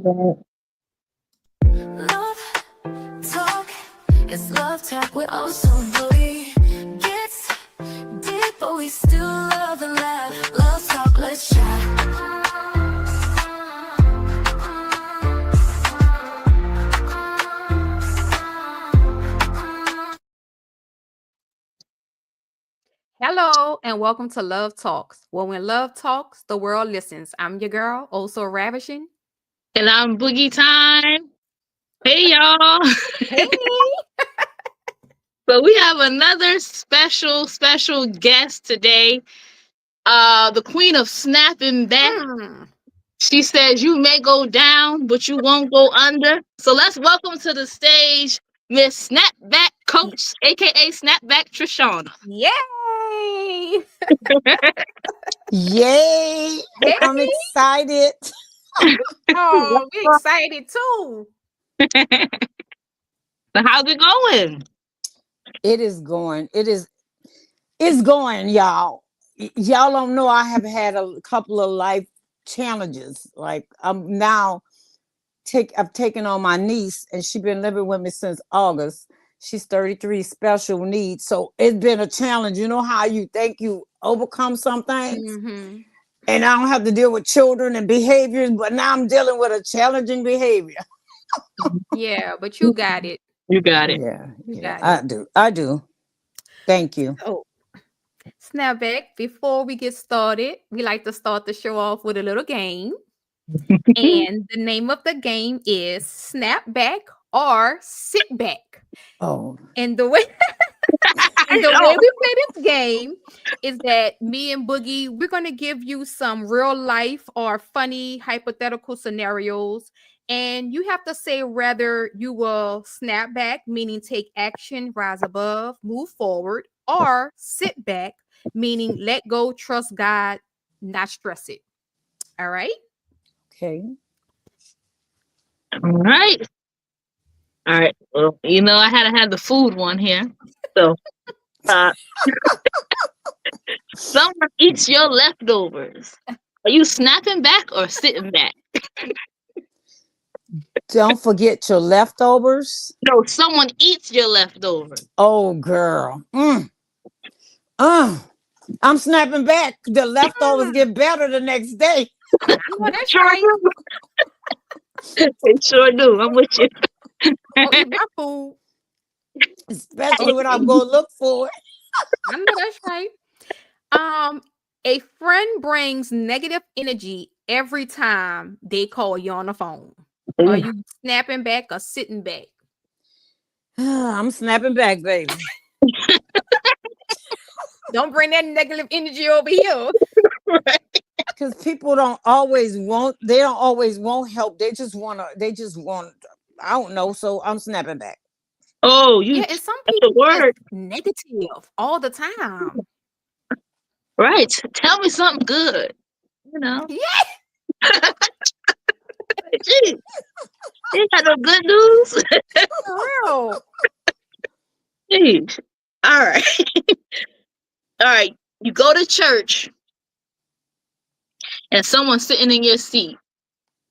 Right. Love talk, it's love talk. We're all so bloody. Gets deep, but we still love and laugh. Love talk, let's chat. Hello and welcome to Love Talks. Well, when love talks, the world listens. I'm your girl, also ravishing. And I'm Boogie Time. Hey, y'all. Hey. So we have another special guest today. The queen of snapping back. Mm. She says you may go down, but you won't go under. So let's welcome to the stage Miss Snapback Coach, aka Snapback Trishana. Yay! Yay! Hey. I'm excited. Oh, we're excited too. So how's it going? It is going. It's going, y'all. Y'all don't know I have had a couple of life challenges. Like I've taken on my niece and she's been living with me since August. She's 33, special needs. So it's been a challenge. You know how you think you overcome some things? Mm-hmm. And I don't have to deal with children and behaviors, but now I'm dealing with a challenging behavior. Yeah, but you got it. You got it. Yeah, You yeah, got I do. Thank you. Oh, Snapback, before we get started, we like to start the show off with a little game. And the name of the game is Snapback or Sit Back. Oh, And the way And the way we play this game is that me and Boogie, we're going to give you some real life or funny hypothetical scenarios. And you have to say whether you will snap back, meaning take action, rise above, move forward, or sit back, meaning let go, trust God, not stress it. All right. okay. All right. All right. Well, I had to have the food one here. So, uh, someone eats your leftovers. Are you snapping back or sitting back? Don't forget your leftovers. No, someone eats your leftovers. Oh, girl. I'm snapping back. The leftovers get better the next day, I know that's Sure right. do. They sure do. I'm with you. Don't eat my food. especially when I go look for it. I know that's right. Um, a friend brings negative energy every time they call you on the phone. Are you snapping back or sitting back? I'm snapping back, baby. Don't bring that negative energy over here. Because people don't always want. They don't always want help. They just want to. They just want. I don't know. So I'm snapping back. Oh, Yeah, and some that's the people just word. negative all the time. Right. Tell me something good. Yeah, Gee, you got no good news. for real. Jeez. All right. All right. You go to church and someone's sitting in your seat.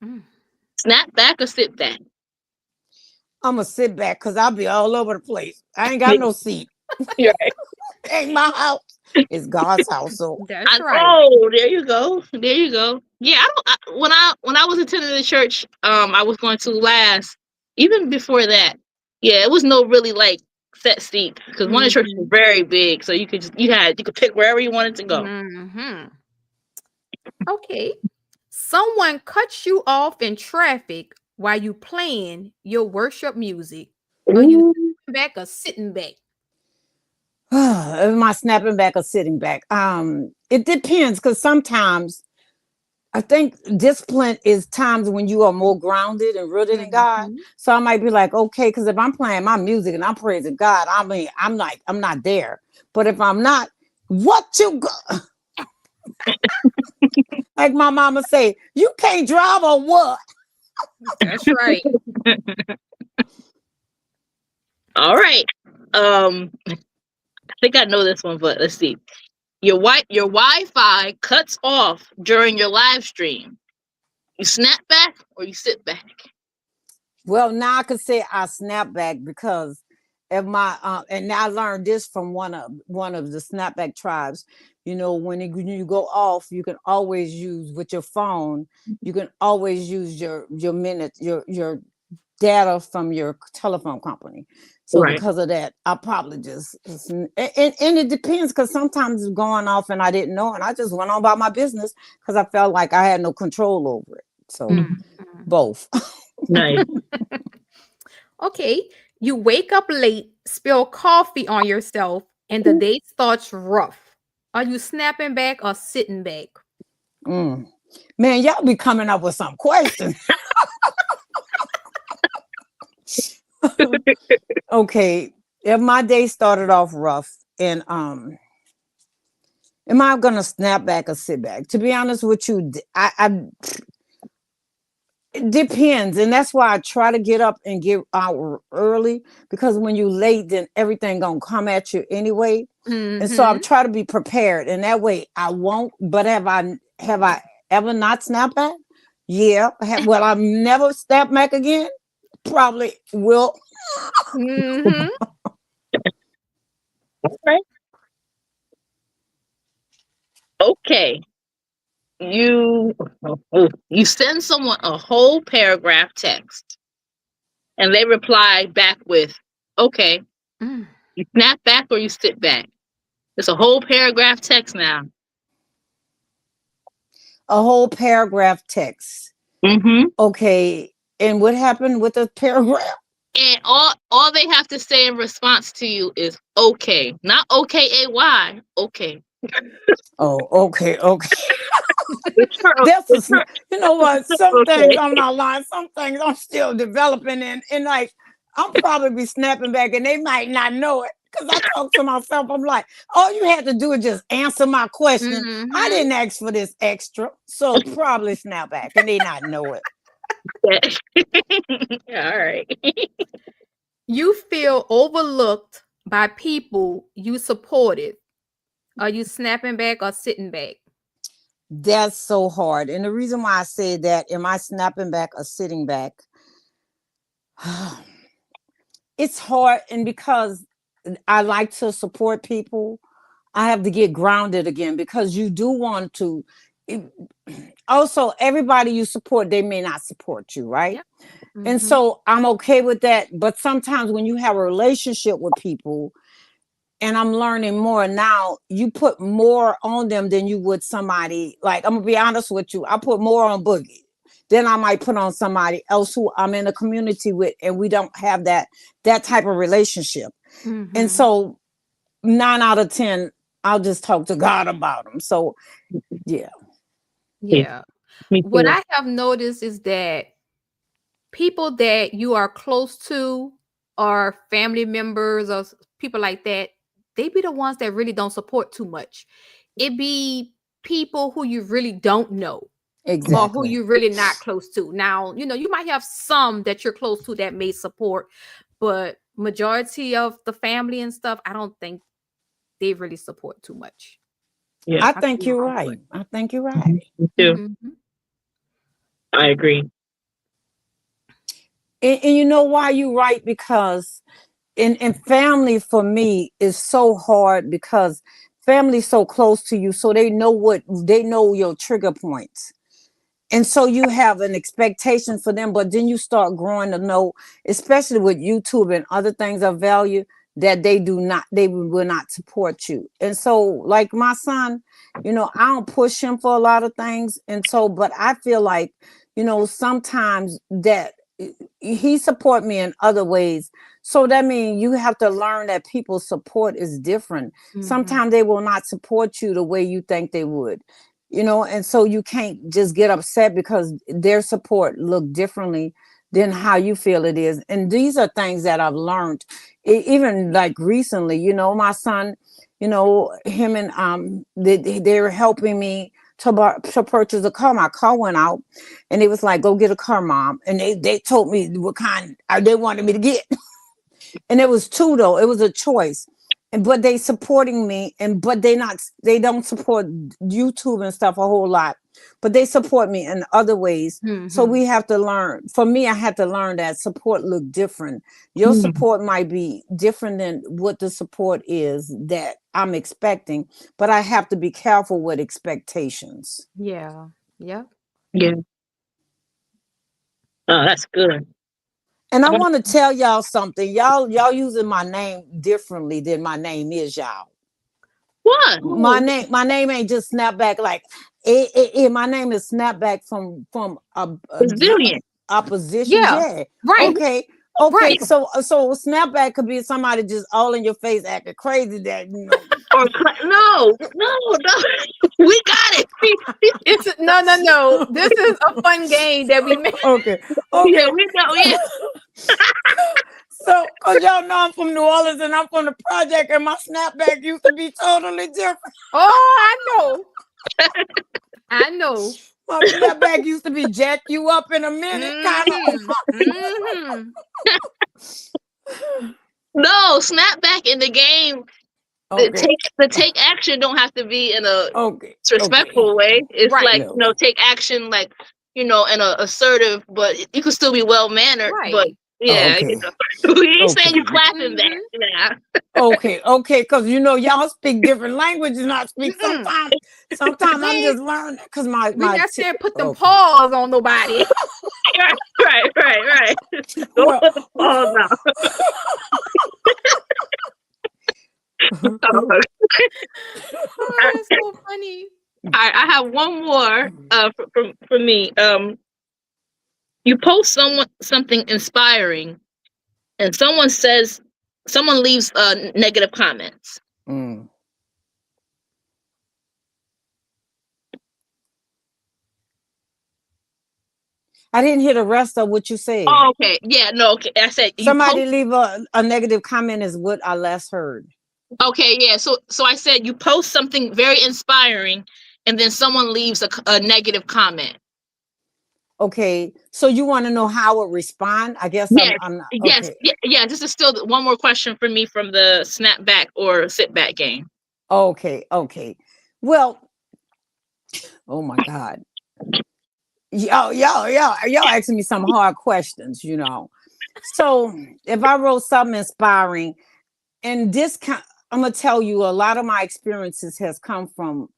Mm. Snap back or sit back? I'm gonna sit back because I'll be all over the place. I ain't got no seat. You're right. Ain't my house. It's God's house. So That's right. Oh, there you go. There you go. Yeah, when I was attending the church, I was going to last. Even before that, yeah, it was no really like set seat because one of the churches was very big, so you could pick wherever you wanted to go. Mm-hmm. Okay. Someone cuts you off in traffic while you playing your worship music. Are you sitting back or sitting back? am I snapping back or sitting back? It depends because sometimes I think discipline is times when you are more grounded and rooted in God. Mhm. So I might be like, okay, because if I'm playing my music and I'm praising God, I mean, I'm not there. But if I'm not, what you go? Like my mama say, you can't drive or what? That's right. All right. I think I know this one, but let's see. Your Wi-Fi cuts off during your live stream. You snap back or you sit back. Well, now I could say I snap back because if my and I learned this from one of the snapback tribes. When you go off, you can always use with your phone. You can always use your minutes, your data from your telephone company. So Right. because of that, I probably and it depends because sometimes it's going off and I didn't know, and I just went on about my business because I felt like I had no control over it. So Mhm. both. Nice. Okay. You wake up late, spill coffee on yourself, and the day starts rough. Are you snapping back or sitting back? Mm. Man, y'all be coming up with some questions. Okay, if my day started off rough, and am I gonna snap back or sit back? To be honest with you, it depends, and that's why I try to get up and get out early, because when you late, then everything gonna come at you anyway. And so I Mm-hmm. try to be prepared, and that way I won't. But have I ever not snapped back? Yeah. Will I never snap back again? Probably will. Mm-hmm. Okay. Okay. You you send someone a whole paragraph text and they reply back with, okay. Mm. You snap back or you sit back. It's a whole paragraph text now. A whole paragraph text. Mm-hmm. Okay. And what happened with the paragraph? And all they have to say in response to you is okay. Not OKAY. Okay. Oh, okay, okay. It's her, That's it's her, you know what? it's Some things okay. I'm not lying. Some things I'm still developing, and like I'm probably be snapping back, and they might not know it because I talk to myself. I'm like, all you had to do is just answer my question. I Mm-hmm. didn't ask for this extra, so probably snap back, and they not know it. Yeah, all right. You feel overlooked by people you supported. Are you snapping back or sitting back? That's so hard, and the reason why I say that, am I snapping back or sitting back? It's hard, and because I like to support people, I have to get grounded again, because you do want to. Also, everybody you support, they may not support you, right? Yep. And Mm-hmm. so I'm okay with that. But sometimes when you have a relationship with people, and I'm learning more now, you put more on them than you would somebody. Like, I'm gonna be honest with you, I put more on Boogie than I might put on somebody else who I'm in a community with, and we don't have that type of relationship. And Mm-hmm. so 9 out of 10, I'll just talk to God about them. So yeah. Yeah, Yeah. me What too. I have noticed is that people that you are close to, or family members, or people like that, they be the ones that really don't support too much. It be people who you really don't know, or who Exactly. you really not close to. Now, you might have some that you're close to that may support, but majority of the family and stuff, I don't think they really support too much. Yeah, I I could think be you're wrong, right. but I think you're right. me too. Mhm. I agree. And you know why you're right? Because in family, for me, is so hard, because family's so close to you, so they know your trigger points. And so you have an expectation for them, but then you start growing to know, especially with YouTube and other things of value, that they will not support you. And so, like my son, I don't push him for a lot of things. And so, but I feel like, sometimes that he support me in other ways. So that means you have to learn that people's support is different. Mhm. Sometimes they will not support you the way you think they would. And so you can't just get upset because their support look differently than how you feel it is. And these are things that I've learned, even like recently. My son, him and they were helping me to purchase a car. My car went out, and it was like, go get a car, mom. And they told me what kind they wanted me to get. And it was two, though. It was a choice. And but they supporting me, and but they don't support YouTube and stuff a whole lot. but they support me in other ways. So Mhm. we have to learn. For me, I had to learn that support look different. Your Mhm. support might be different than what the support is that I'm expecting, but I have to be careful with expectations. Yeah. Yep. Yeah. Oh, that's good. And I Um, want to tell y'all something. Y'all using my name differently than my name is, y'all. what? My name ain't just Snapback. Like my name is Snapback from Resilient. oppositions. Yeah. Yeah. Right. Okay. Okay. Right. So Snapback could be somebody just all in your face acting crazy that Or no, no, no. We got it. It's no, no, no. This is a fun game that we made. Okay. Yeah, Okay. we know. Yeah. So, cause y'all know I'm from New Orleans and I'm from the project, and my Snapback used to be totally different. Oh, I know. I know. My Snapback used to be jack you up in a minute, kind Mhm. Mhm. of. No, snap back in the game. Okay. The take action don't have to be in a Okay. Okay. disrespectful way. It's Right. like, No. take action like, in a assertive, but you can still be well mannered. But Right. yeah, Okay. we ain't saying Okay. you clapping back. Mhm. Yeah. Okay. Okay. Because y'all speak different languages, and I speak Mm-mm. sometimes. Sometimes I'm We just learning because my we my. not saying put them Okay. paws on nobody. Right, right. Don't Well. put the balls out. All Oh, that's so funny. right, I have one more for me. You post something inspiring, and someone leaves negative comments. Mm. I didn't hear the rest of what you said. Oh, okay. Yeah, no, okay. I said you post. Somebody leave a negative comment is what I last heard. Okay, yeah. So I said you post something very inspiring, and then someone leaves a negative comment. Okay, so you want to know how I would respond? I guess I'm Yes, I'm not yes, okay. yeah. This is still one more question for me from the snapback or sit back game. Okay. Well, oh my God. Y'all asking me some hard questions, So if I wrote something inspiring, and I'm gonna tell you a lot of my experiences has come from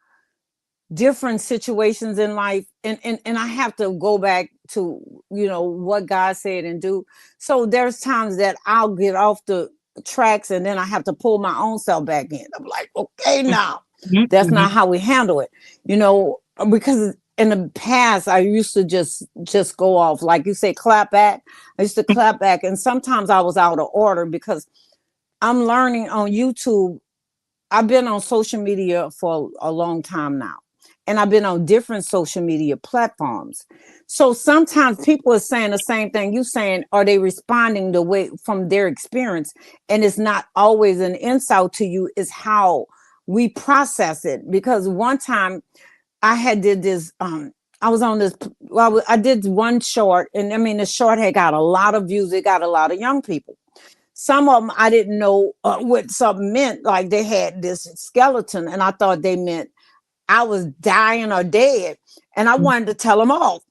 different situations in life, and I have to go back to what God said and do. So there's times that I'll get off the tracks and then I have to pull my own self back in. I'm like, okay, now that's Mm-hmm. not how we handle it, because in the past I used to just go off, like you say, clap back. I used to clap back, and sometimes I was out of order because I'm learning on YouTube. I've been on social media for a long time now, and I've been on different social media platforms. So sometimes people are saying the same thing you saying. Are they responding the way from their experience? And it's not always an insult to you. It's how we process it. Because one time I had did this. I was on this. Well, I did one short, and I mean the short had got a lot of views. It got a lot of young people. Some of them I didn't know what something meant. Like they had this skeleton, and I thought they meant I was dying or dead, and I wanted to tell them off,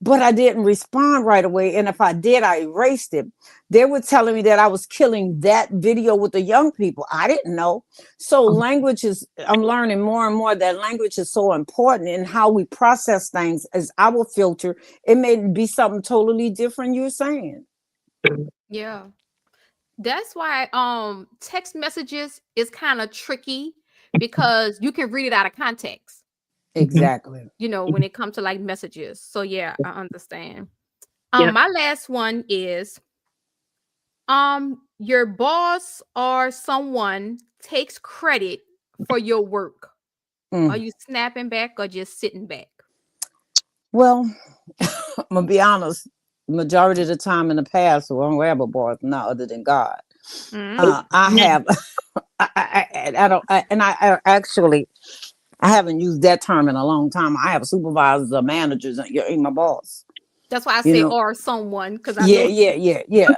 but I didn't respond right away. And if I did, I erased it. They were telling me that I was killing that video with the young people. I didn't know. So language is, I'm learning more and more that language is so important in how we process things as our filter. It may be something totally different you're saying. Yeah. That's why text messages is kind of tricky because you can read it out of context, Exactly. when it comes to like messages. So yeah, I understand. Yeah. My last one is your boss or someone takes credit for your work. Are Mm. you snapping back or just sitting back? Well, I'm gonna be honest. Majority of the time in the past, we don't have a boss now, other than God. Mm. I have. I don't. I actually, I haven't used that term in a long time. I have supervisors or managers, and you're my boss. That's why I You say know. or someone because I know. Yeah.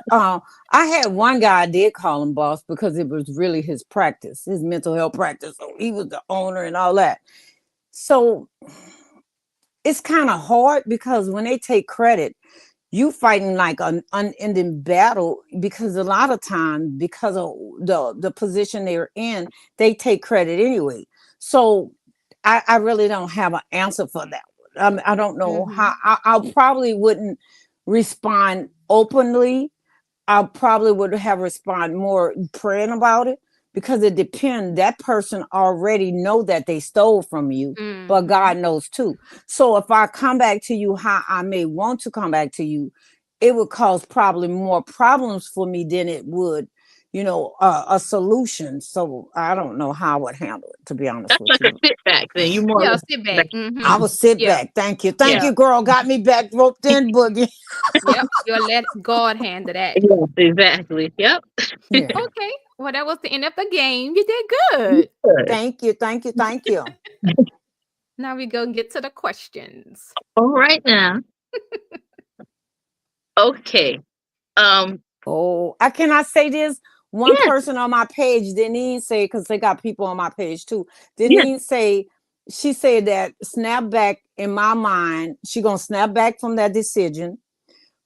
I had one guy I did call him boss because it was really his practice, his mental health practice. So he was the owner and all that. So it's kind of hard because when they take credit, you fighting like an unending battle because a lot of times because of the position they're in, they take credit anyway. So I really don't have an answer for that. I don't know how I probably wouldn't respond openly. I probably would have responded more praying about it because it depends. That person already know that they stole from you, but God knows too. So if I come back to you how I may want to come back to you, it would cause probably more problems for me than it would, a solution. So I don't know how I would handle it, to be honest That's with like a you. sit back. Then you more or Yeah, less sit back. back. I will sit Yeah, back. Thank you. Thank yeah, you, girl. Got me back roped in, Boogie. yep. You'll let God handle that. Yes, exactly. Yep. Yeah. Okay. Well, that was the end of the game. You did good. Good. Thank you. Thank you. Thank you. Now we go get to the questions. All right now. Okay. Um. Oh, I cannot say this. One Yeah. person on my page didn't even say, because they got people on my page too, didn't Yeah. even say, she said that snap back in my mind, she gonna snap back from that decision,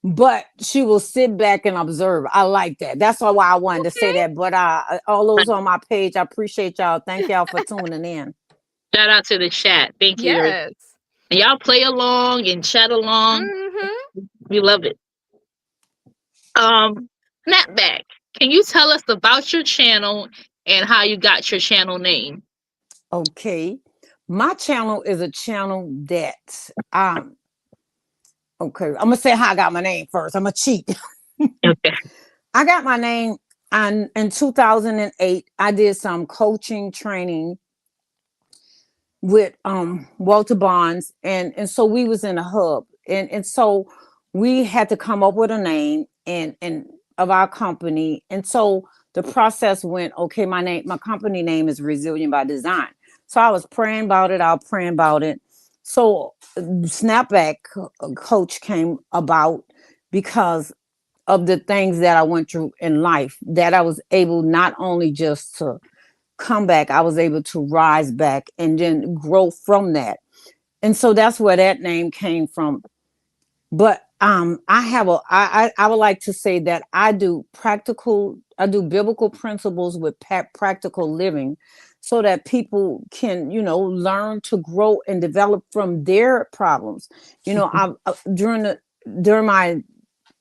but she will sit back and observe. I like that. That's why I wanted to say Okay. that. But all those on my page, I appreciate y'all. Thank y'all for tuning in. Shout out to the chat. Thank you, everybody. Yes. And y'all play along and chat along. Mm-hmm. We love it. Snapback. Can you tell us about your channel and how you got your channel name? Okay. My channel is a channel that okay, I'm gonna say how I got my name first. I'm a cheat. Okay. I got my name in 2008. I did some coaching training with Walter Bonds, and so we was in a hub, and so we had to come up with a name and of our company, and so the process went, okay, my company name is Resilient by Design. So I was praying about it, so Snapback Coach came about because of the things that I went through in life, that I was able not only just to come back, I was able to rise back and then grow from that. And so that's where that name came from. But I would like to say that I do biblical principles with practical living so that people can, learn to grow and develop from their problems. I during my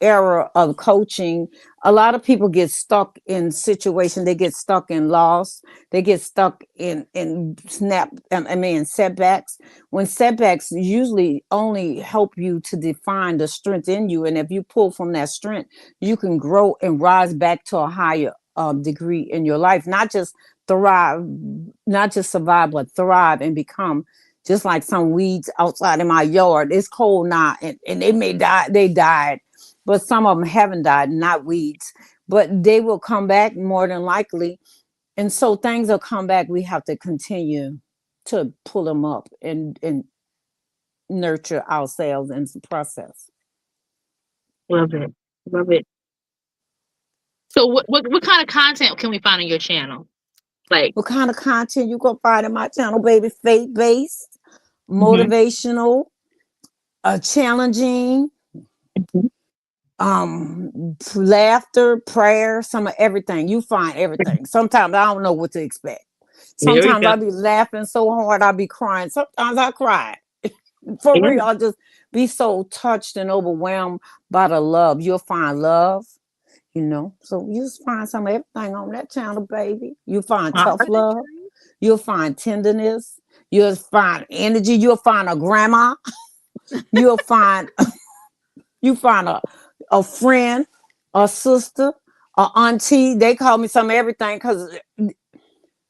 era of coaching, a lot of people get stuck in situations. They get stuck in loss. They get stuck in setbacks. When setbacks usually only help you to define the strength in you, and if you pull from that strength, you can grow and rise back to a higher degree in your life. Not just thrive, not just survive, but thrive and become. Just like some weeds outside in my yard, it's cold now, and they may die. They died, but some of them haven't died, not weeds, but they will come back more than likely. And so things will come back. We have to continue to pull them up and nurture ourselves in the process. Love it. Love it. So what kind of content can we find on your channel? Like, What kind of content you gonna find in my channel, baby? Faith-based, mhm, motivational, challenging, mhm. laughter, prayer, some of everything. You find everything. Sometimes I don't know what to expect. There we Sometimes go. I'll be laughing so hard I'll be crying. Sometimes I cry. For Yeah. real, I'll just be so touched and overwhelmed by the love. You'll find love, So you just find some of everything on that channel, baby. You find All tough right. love. You'll find tenderness. You'll find energy. You'll find a grandma. You'll find you find a friend, a sister, a auntie. They call me some of everything because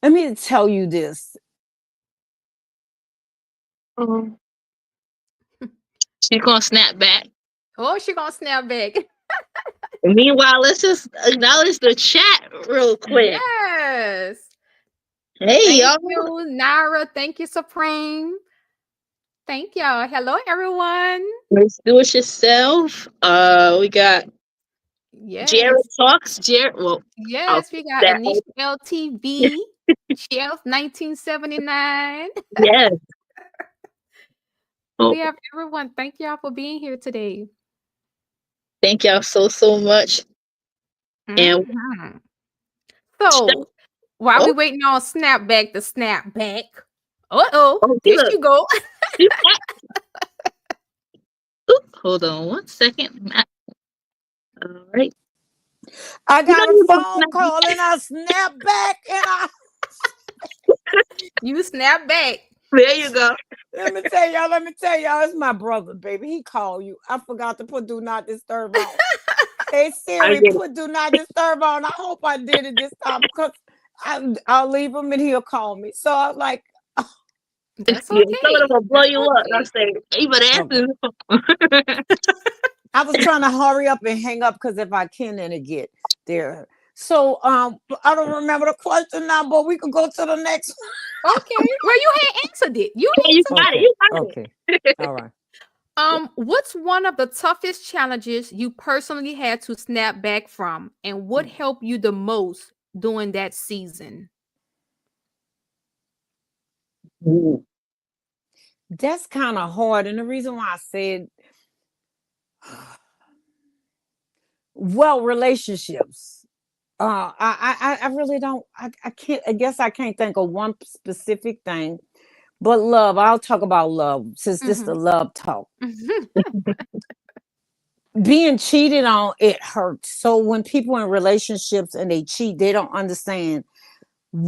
let me tell you this. Um, she's gonna snap back. Oh, she gonna snap back. And meanwhile, let's just acknowledge the chat real quick. Yes. Hey Thank y'all. you, Nara. Thank you, Supreme. Thank y'all. Hello, everyone. Let's do it yourself. We got Jared Yes. talks. Jared, well, I'll Yes, put we got that. Anisha LTV, Shelf 1979. Yes. Oh, We have everyone. Thank y'all for being here today. thank y'all so much. And Mhm. So while oh, we waiting on Snapback to snap back. Uh-oh, oh, there look. she go. Oop, hold on 1 second. All right. I You know got a you gonna phone snap call back. and I snap back and I You snap back. There you go. let me tell y'all, it's my brother, baby. He called you. I forgot to put do not disturb on. Hey I Siri, get it. put do not disturb on. I hope I did it this time because I'll leave him and he'll call me. So I was like, That's Yeah, some of them okay. will blow That's you up. I okay. say, you better okay. answer the phone. I was trying to hurry up and hang up because if I can, then it get there. So I don't remember the question now, but we could go to the next Okay. Well, you had answered it. You Yeah, you one. got it. Okay. You got Okay. it. All right. what's one of the toughest challenges you personally had to snap back from, and what helped you the most during that season? Ooh. That's kind of hard. And the reason why I said, well, relationships. I really don't, I can't, I guess I can't think of one specific thing, but love. I'll talk about love since this is the Mhm. love talk. Mhm. Being cheated on, it hurts. So when people in relationships and they cheat, they don't understand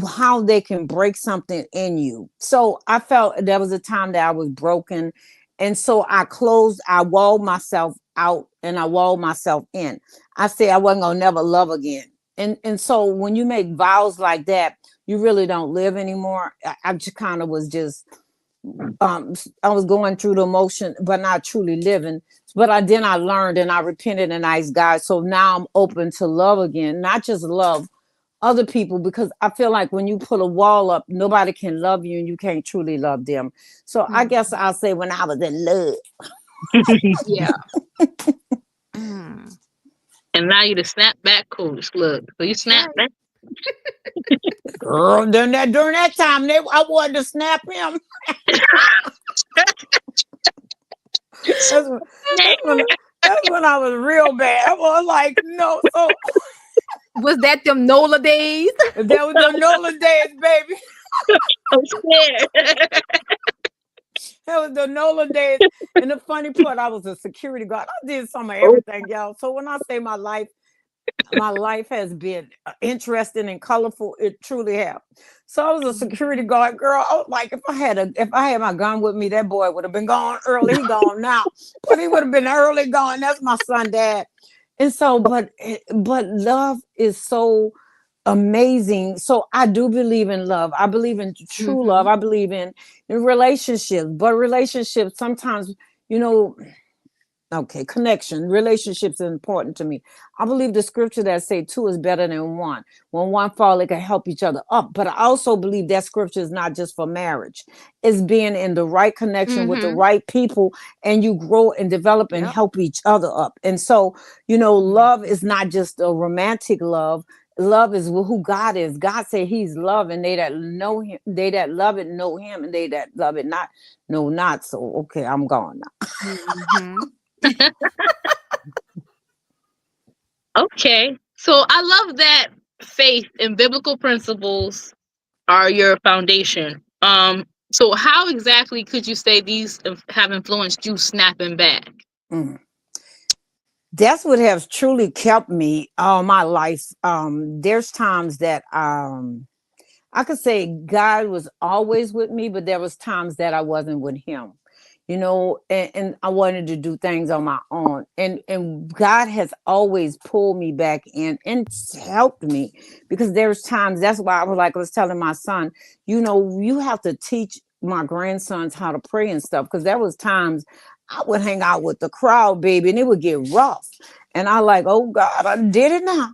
how they can break something in you. So I felt there was a time that I was broken. And so I walled myself out and I walled myself in. I said I wasn't gonna never love again. And so when you make vows like that, you really don't live anymore. I just kind of was just I was going through the emotion, but not truly living. But I learned and I repented and I asked God. So now I'm open to love again, not just love other people, because I feel like when you put a wall up, nobody can love you and you can't truly love them. So I Mm, guess I'll say when I was in love. yeah. Mm, And now you the snapback coach. Look, so you that's snap right. back. Girl, during that time, I wanted to snap him. That's when, that's when, that's when I was real bad. I was like, no. So Was that them NOLA days? that was the Nolan days, baby. I'm scared. That was the Nolan days. And the funny part, I was a security guard. I did some of Oh, everything, y'all. So when I say my life has been interesting and colorful, it truly has. So I was a security guard, girl. I was like, if I had my gun with me, that boy would have been gone early. He gone now, but he would have been early gone. That's my son, dad. And so, but love is so amazing. So I do believe in love. I believe in true love. Mhm. I believe in relationships. But relationships sometimes, you know, okay, connection, relationships are important to me. I believe the scripture that say two is better than one. When one fall, it can help each other up. But I also believe that scripture is not just for marriage. It's being in the right connection with the Mhm. right people, and you grow and develop and Yep. help each other up. And so, love is not just a romantic love. Love is who God is. God said He's love, and they that know Him, they that love it know Him, and they that love it not know not. So, okay, I'm gone now. Mhm. okay. So I love that faith and biblical principles are your foundation. So how exactly could you say these have influenced you snapping back? Mm. That's what has truly kept me all my life. There's times that I could say God was always with me, but there was times that I wasn't with Him. And I wanted to do things on my own, and God has always pulled me back in and helped me, because there's times. That's why I was telling my son, you have to teach my grandsons how to pray and stuff, because there was times I would hang out with the crowd, baby, and it would get rough, and I like, oh God, I did it now.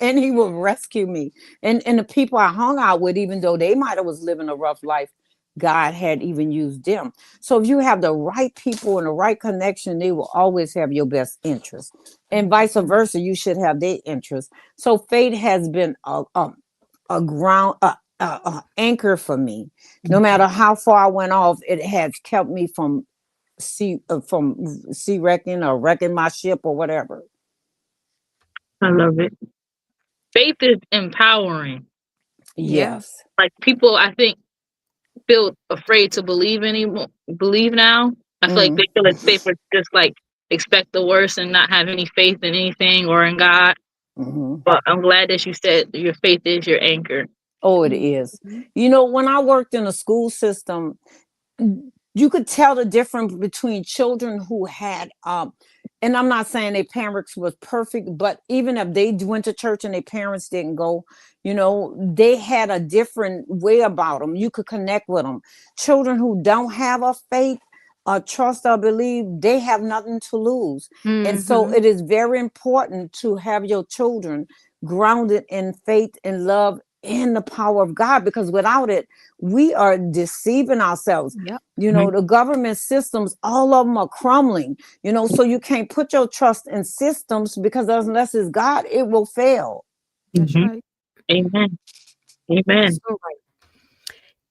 And He will rescue me. And the people I hung out with, even though they might have was living a rough life, God had even used them. So if you have the right people and the right connection, they will always have your best interest, and vice Mhm. versa. You should have their interest. So faith has been a ground. anchor for me. No matter how far I went off, it has kept me from sea wrecking or wrecking my ship or whatever. I love it. Faith is empowering. Yeah. Yes. Like people, I think, feel afraid to believe anymore. Believe now. I feel like Mm, they feel like safe or just like expect the worst and not have any faith in anything or in God. hmm But I'm glad that you said your faith is your anchor. Oh, it is. Mhm. You know, when I worked in a school system, you could tell the difference between children who had and I'm not saying their parents was perfect, but even if they went to church and their parents didn't go, you know, they had a different way about them. You could connect with them. Children who don't have a faith or trust or believe, they have nothing to lose. And so Mhm. it is very important to have your children grounded in faith and love in the power of God, because without it, we are deceiving ourselves. Yep. You know, Mhm. the government systems, all of them are crumbling, you know, so you can't put your trust in systems, because unless it's God, it will fail. That's Mhm. right. Amen. Amen. So right.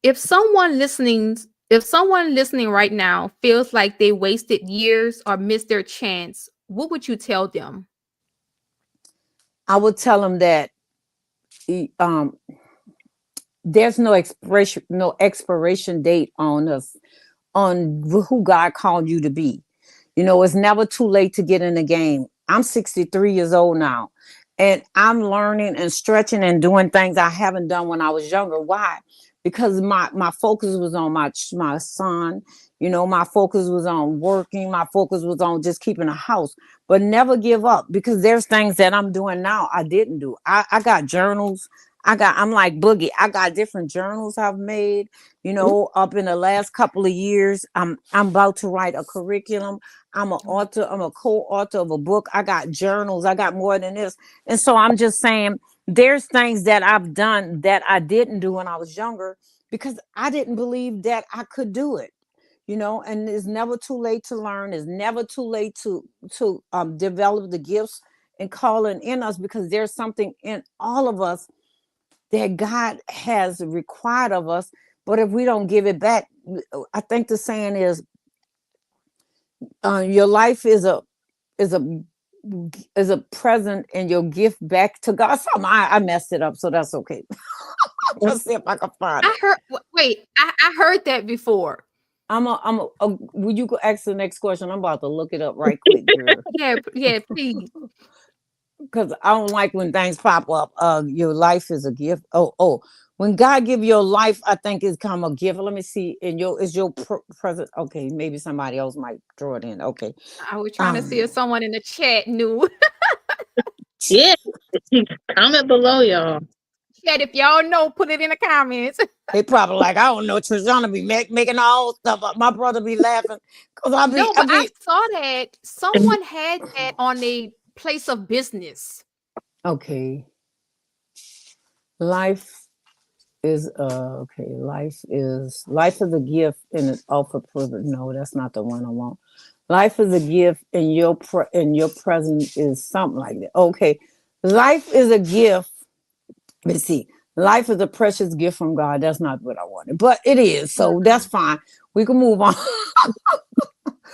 If someone listening right now feels like they wasted years or missed their chance, what would you tell them? I would tell them that um, there's no expiration date on us, on who God called you to be. You know, it's never too late to get in the game. I'm 63 years old now, and I'm learning and stretching and doing things I haven't done when I was younger. Why? Because my focus was on my son. You know, my focus was on working. My focus was on just keeping a house, but never give up, because there's things that I'm doing now I didn't do. I got journals. I'm like Boogie. I got different journals I've made, you know, up in the last couple of years. I'm about to write a curriculum. I'm an author. I'm a co-author of a book. I got journals. I got more than this. And so I'm just saying, there's things that I've done that I didn't do when I was younger, because I didn't believe that I could do it. You know, and it's never too late to learn. It's never too late to develop the gifts and calling in us, because there's something in all of us that God has required of us. But if we don't give it back, I think the saying is, your life is a is a present, and your gift back to God. Something I messed it up, so that's okay. Let's see if I can find I it. heard wait, I heard that before. Will you go ask the next question? I'm about to look it up right quick, girl, Yeah, yeah, please. because I don't like when things pop up. Your life is a gift. Oh, when God give your life, I think it's come a gift. Let me see. And is your present. Okay, maybe somebody else might throw it in. Okay. I was trying to see if Um, someone in the chat knew. Yeah. Comment below, y'all. Chat, if y'all know, put it in the comments. they probably like, I don't know. Trishana be making all stuff up. My brother be laughing because No, I but I be saw that someone had that on a place of business. okay. Life is okay. Life is a gift and it's offer privilege. No, that's not the one I want. Life is a gift and your present is something like that. Okay. Life is a gift. Let's see. Life is a precious gift from God. That's not what I wanted, but it is. So that's fine. We can move on.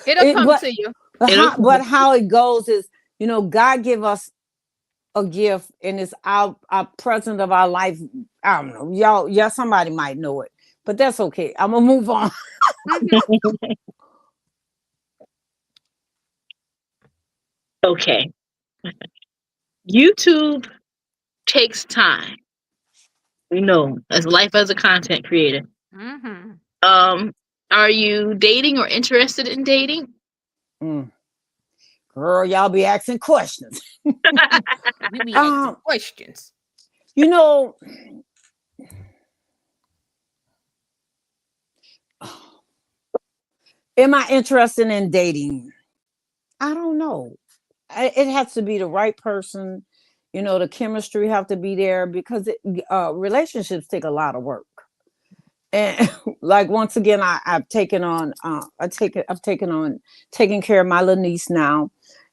It'll it, come but to you. but It'll how but come. how it goes is, you know, God give us a gift, and it's our present of our life. I don't know, y'all. Somebody might know it, but that's okay. I'm gonna move on. Mhm. Okay. YouTube takes time. We know as life as a content creator. Mhm. Um, are you dating or interested in dating? Mm, girl, y'all be asking questions. We be asking Um, questions. you know, am I interested in dating? I don't know. It has to be the right person. You know, the chemistry have to be there, because relationships take a lot of work. And like, once again, I've taken on I've taken on taking care of my little niece now,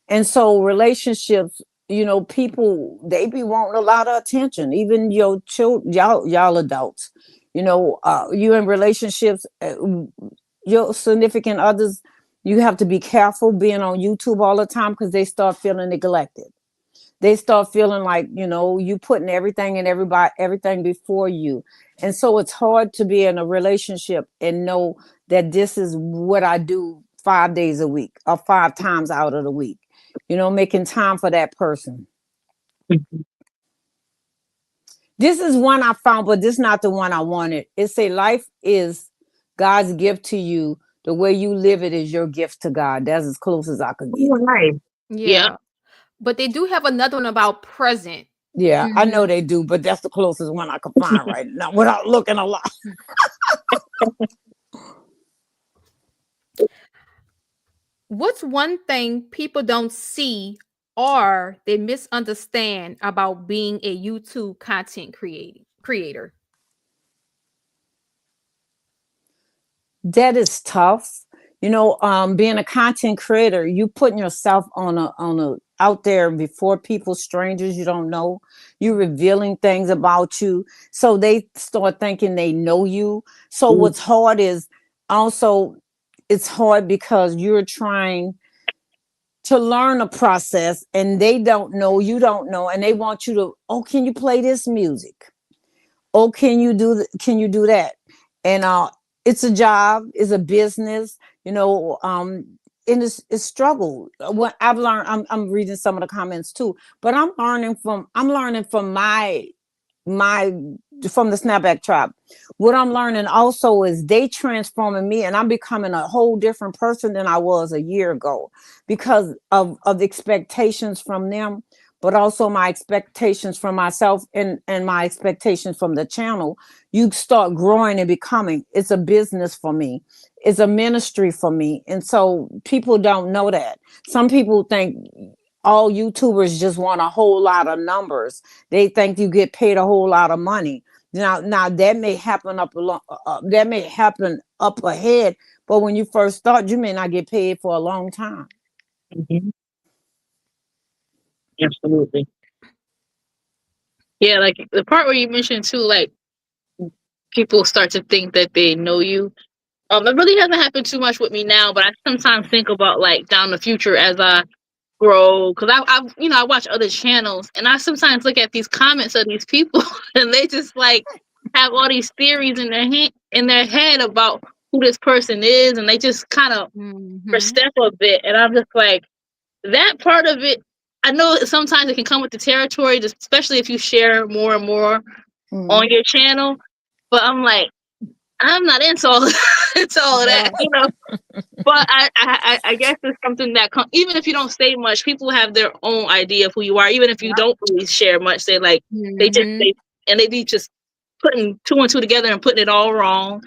and so relationships, you know, people, they be wanting a lot of attention. Even your children, y'all adults, you know, you in relationships, your significant others, you have to be careful being on YouTube all the time because they start feeling neglected. They start feeling like, you know, you putting everything and everything before you. And so it's hard to be in a relationship and know that this is what I do 5 days a week or 5 times out of the week, you know, making time for that person. Mhm. This is one I found, but this is not the one I wanted. It say life is God's gift to you. The way you live it is your gift to God. That's as close as I could get. Oh, nice. Yeah. Yeah. But they do have another one about present. Yeah, I know Mhm. they do, but that's the closest one I could find right now without looking a lot. What's one thing people don't see or they misunderstand about being a YouTube content creator? That is tough. You know, being a content creator, you putting yourself on a out there before people, strangers you don't know. You revealing things about you, so they start thinking they know you. So Mhm. what's hard is also it's hard because you're trying to learn a process and they don't know, you don't know, and they want you to, oh, can you play this music? Oh, can you do that? And it's a job, it's a business, you know, and it's struggle. What I've learned, I'm reading some of the comments too, but I'm learning from my from the Snapback tribe. What I'm learning also is they transforming me, and I'm becoming a whole different person than I was a year ago because of the expectations from them, but also my expectations from myself and my expectations from the channel. You start growing and becoming. It's a business for me. It's a ministry for me. And so people don't know that. Some people think all YouTubers just want a whole lot of numbers. They think you get paid a whole lot of money. Now that may happen that may happen up ahead, but when you first start, you may not get paid for a long time. Mhm. Absolutely. Yeah, like the part where you mentioned too, like people start to think that they know you. It really hasn't happened too much with me now, but I sometimes think about like down the future as I grow, because I watch other channels, and I sometimes look at these comments of these people, and they just like have all these theories in their head about who this person is, and they just kind of Mhm. overstep a bit, and I'm just like that part of it. I know sometimes it can come with the territory, just especially if you share more and more on Mhm. your channel. But I'm like, I'm not into all into all of that, Right. you know. But I guess it's something that even if you don't say much, people have their own idea of who you are. Even if you Yep. don't really share much, they like Mhm. they be just putting two and two together and putting it all wrong.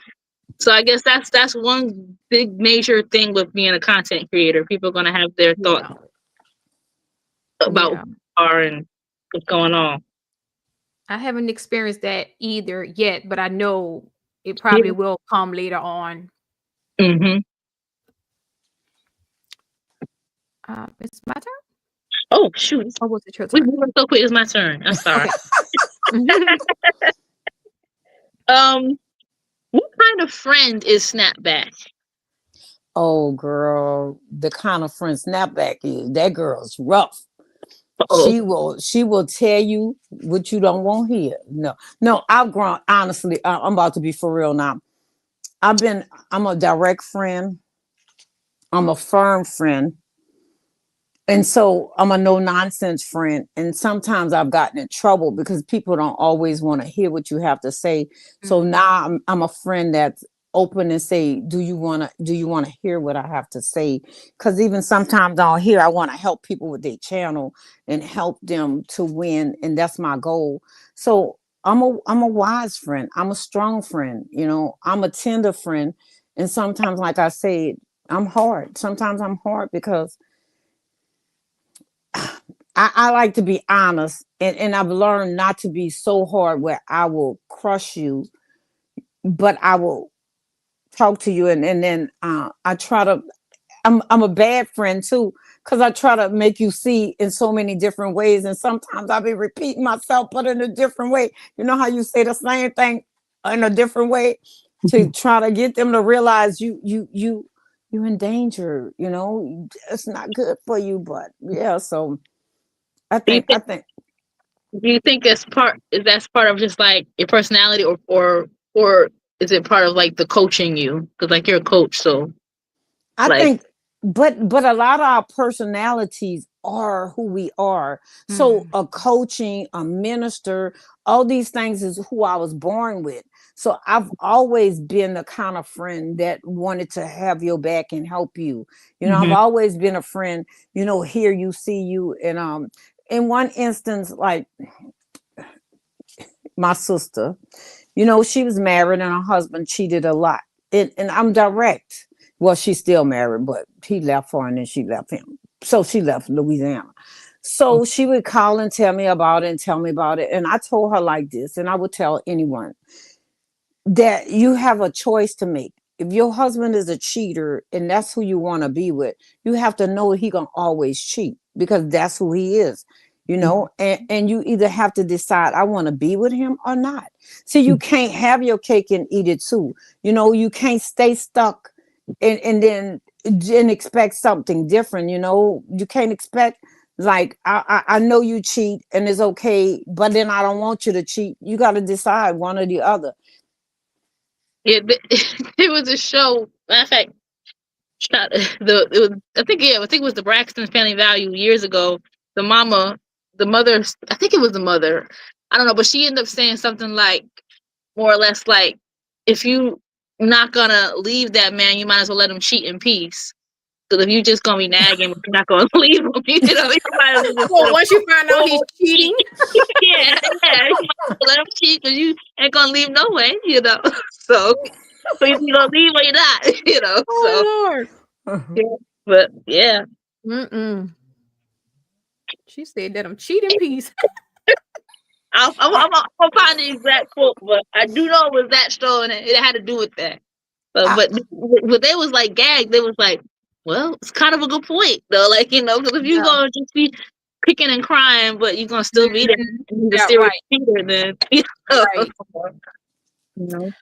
So I guess that's one big major thing with being a content creator. People are gonna have their thoughts Yeah. about who Yeah. you are and what's going on. I haven't experienced that either yet, but I know it Yeah. probably will come later on. Mm-hmm. It's my turn? Oh shoot, Or was it your we turn? moving so quick. It's my turn. I'm sorry. Okay. Um, what kind of friend is Snapback? Oh, girl, the kind of friend Snapback is, that girl's rough. Oh, She will tell you what you don't want to hear. No, I've grown, honestly. I'm about to be for real now. I'm a direct friend. I'm a firm friend. And so I'm a no nonsense friend. And sometimes I've gotten in trouble because people don't always want to hear what you have to say. So Mhm. now I'm a friend that's open and say, do you want to hear what I have to say? Because even sometimes on here, I want to help people with their channel and help them to win. And that's my goal. So I'm a wise friend. I'm a strong friend. You know, I'm a tender friend. And sometimes, like I said, I'm hard. Sometimes I'm hard because I like to be honest, and I've learned not to be so hard where I will crush you, but I will talk to you, and then I try to. I'm a bad friend too, because I try to make you see in so many different ways, and sometimes I'll be repeating myself, but in a different way. You know how you say the same thing in a different way to try to get them to realize you're in danger. You know, it's not good for you. But yeah, so I Do you think I think think that's part of just like your personality, or is it part of like the coaching you? Because like you're a coach, so I like. think, but a lot of our personalities are who we are. So Mm. a coaching, a minister, all these things is who I was born with. So I've always been the kind of friend that wanted to have your back and help you. You know, I've Mhm. always been a friend, you know, hear you, see you. And in one instance, like my sister, you know, she was married and her husband cheated a lot. And I'm direct. Well, she's still married, but he left her and then she left him. So she left Louisiana. So she would call and tell me about it and tell me about it. And I told her like this, and I would tell anyone that you have a choice to make. If your husband is a cheater and that's who you want to be with, you have to know he gonna always cheat because that's who he is, you know. And you either have to decide I want to be with him or not. See, you can't have your cake and eat it too. You know, you can't stay stuck and then and expect something different. You know, you can't expect like I know you cheat and it's okay, but then I don't want you to cheat. You got to decide one or the other. Yeah, there was a show. Matter of fact, it was, I think it was the Braxton Family Value years ago. The mama, the mother, I think it was the mother. I don't know, but she ended up saying something like, more or less like, if you not gonna leave that man, you might as well let him cheat in peace. Because if you just gonna be nagging, but you're not gonna leave him, you might as well just So let him once you find out he's go cheat. cheating, Yeah, yeah, you might as well let him cheat because you ain't gonna leave no way. So either you gonna leave or you're not. So oh Lord. yeah, but yeah. Mm-mm. She said that I'm cheating piece. I'll find the exact quote, but I do know it was that show and it had to do with that. So, I, but they was like gagged. They was like, well, it's kind of a good point though. Like because if you Yeah. gonna just be kicking and crying, but you're gonna still be there Mhm. and be the Yeah, serious right, cheater, then know, right. you know.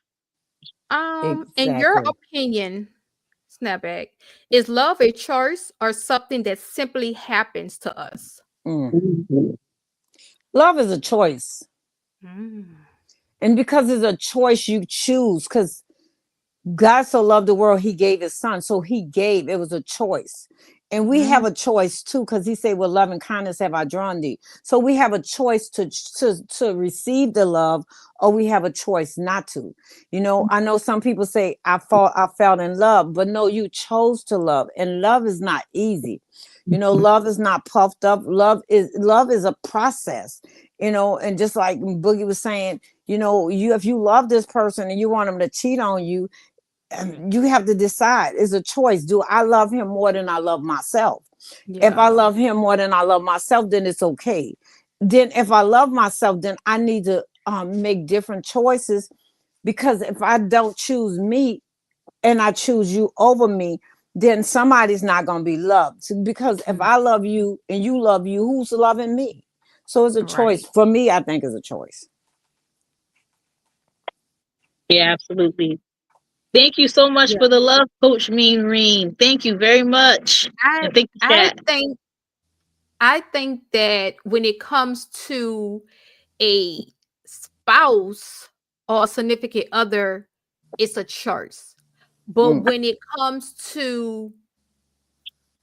In your exactly. opinion, Snapback, is love a choice or something that simply happens to us? Mm. Mhm. Love is a choice. Mm. And because it's a choice, you choose. Because God so loved the world, he gave his son. So he gave, it was a choice. And we have Mm. a choice too, because he said, with love and kindness have I drawn thee. So we have a choice to receive the love, or we have a choice not to. You know, I know some people say, I fell in love, but no, you chose to love. And love is not easy. You know, love is not puffed up. Love is a process, you know, and just like Boogie was saying, you know, if you love this person and you want them to cheat on you, you have to decide. It's a choice. Do I love him more than I love myself? If I Yeah, love him more than I love myself, then it's okay. Then if I love myself, then I need to make different choices, because if I don't choose me and I choose you over me, then somebody's not going to be loved. Because if mm, I love you and you love you, who's loving me? So it's a choice. right. For me, I think it's a choice. Yeah, absolutely. Thank you so much Yeah. for the love, Coach Mean Reen. Thank you very much, I and thank you, I chat. think I think that when it comes to a spouse or a significant other, it's a choice. But Mm, when it comes to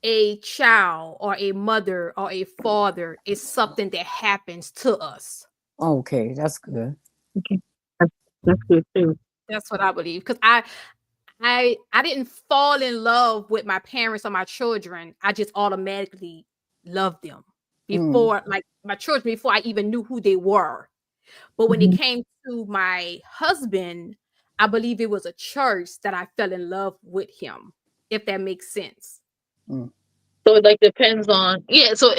a child or a mother or a father, it's something that happens to us. okay, that's good. Okay. That's good too. That's what I believe. Because I didn't fall in love with my parents or my children. I just automatically loved them Mm, before, like my children, before I even knew who they were. But when it Mhm. came to my husband, I believe it was a choice that I fell in love with him, if that makes sense. mm. So it like depends on, yeah. So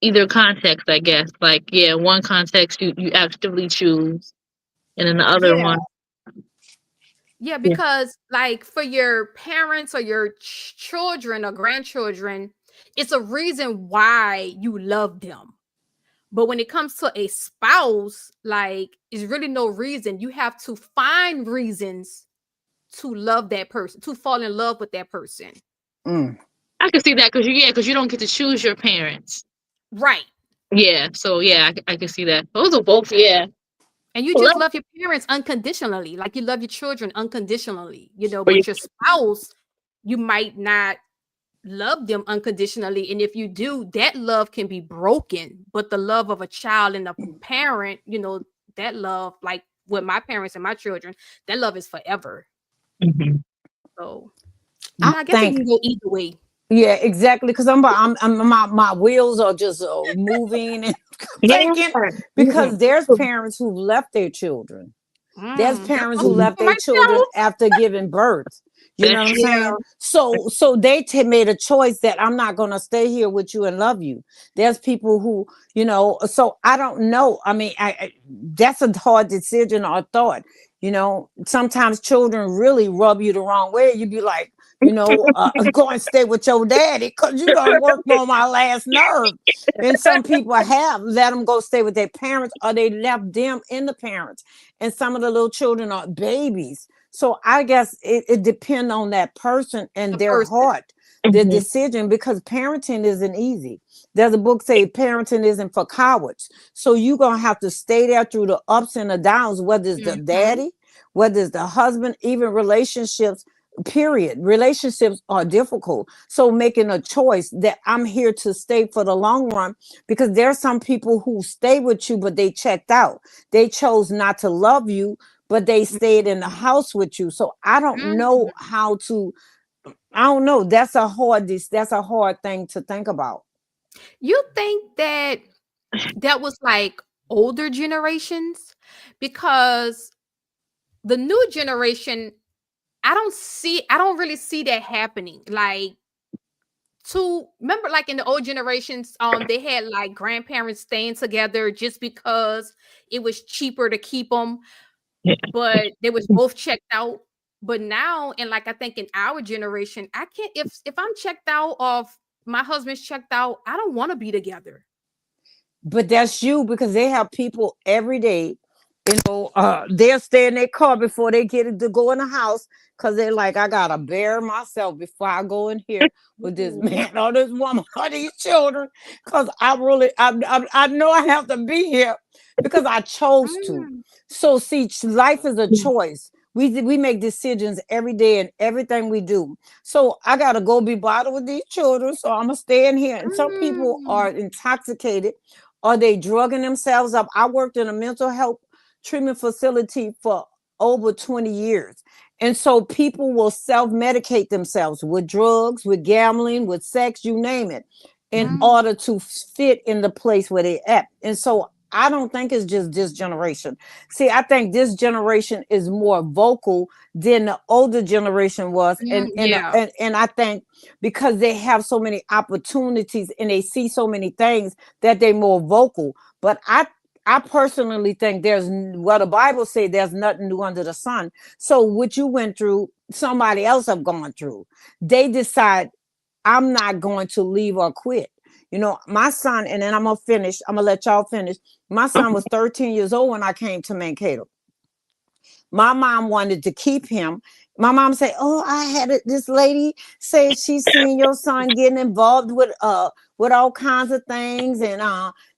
either context, I guess. Like yeah, one context you actively choose, and in the other Yeah. one, Yeah, Yeah. because like for your parents or your children or grandchildren, it's a reason why you love them. But when it comes to a spouse, like, it's really no reason. You have to find reasons to love that person, to fall in love with that person. Mm. I can see that because you don't get to choose your parents. Right. Yeah, so yeah, I can see that. Those are both, yeah. And you just Well, love your parents unconditionally, like you love your children unconditionally, for you, but your spouse, you might not love them unconditionally. And if you do, that love can be broken. But the love of a child and a parent, that love, like with my parents and my children, that love is forever. mhm. So I I guess it think can go either way. yeah, exactly. Because I'm my wheels are just moving and Yeah. thinking Mhm. because there's parents who left their children. There's That's parents who something Mhm. left for their children myself. after giving birth. You know That's what I'm true. Yeah. saying? So they made a choice that I'm not going to stay here with you and love you. There's people who, so I don't know. I mean, that's a hard decision or thought. Sometimes children really rub you the wrong way. You'd be like, go and stay with your daddy because you done worked on my last nerve. And some people have let them go stay with their parents or they left them in the parents. And some of the little children are babies. So I guess it depends on that person and The their person. heart, the Mhm. decision, because parenting isn't easy. There's a book say parenting isn't for cowards. So you're going to have to stay there through the ups and the downs, whether it's the Mhm. daddy, whether it's the husband, even relationships, period. Relationships are difficult. So making a choice that I'm here to stay for the long run, because there's some people who stay with you, but they checked out. They chose not to love you, but they stayed in the house with you. So I don't know Mhm. how to, I don't know. That's a hard thing to think about. You think that was like older generations? Because the new generation, I don't really see that happening. Like, to remember, like in the old generations, they had like grandparents staying together just because it was cheaper to keep them, Yeah. but they was both checked out. But now, and like I think in our generation, I can't, if I'm checked out or if my husband's checked out, I don't want to be together. But that's you because they have people every day. They'll stay in their car before they get it to go in the house because they're like, I gotta bear myself before I go in here with this Ooh. man or this woman or these children. Because I know I have to be here because I chose to. Mm, So see, life is a choice. We make decisions every day and everything we do. So I gotta go be bothered with these children. So I'm gonna stay in here. And some people mm, are intoxicated or they drugging themselves up. I worked in a mental health treatment facility for over 20 years. And so people will self-medicate themselves with drugs, with gambling, with sex, you name it, in mm, order to fit in the place where they at. And so I don't think it's just this generation. See, I think this generation is more vocal than the older generation was. And and yeah. and, and I think because they have so many opportunities and they see so many things that they're more vocal. But I personally think the Bible says there's nothing new under the sun. So what you went through, somebody else have gone through. They decide I'm not going to leave or quit. My son, and then I'm gonna let y'all finish. My son was 13 years old when I came to Mankato. My mom wanted to keep him. My mom said, "Oh, I had this lady say she seen your son getting involved with all kinds of things, and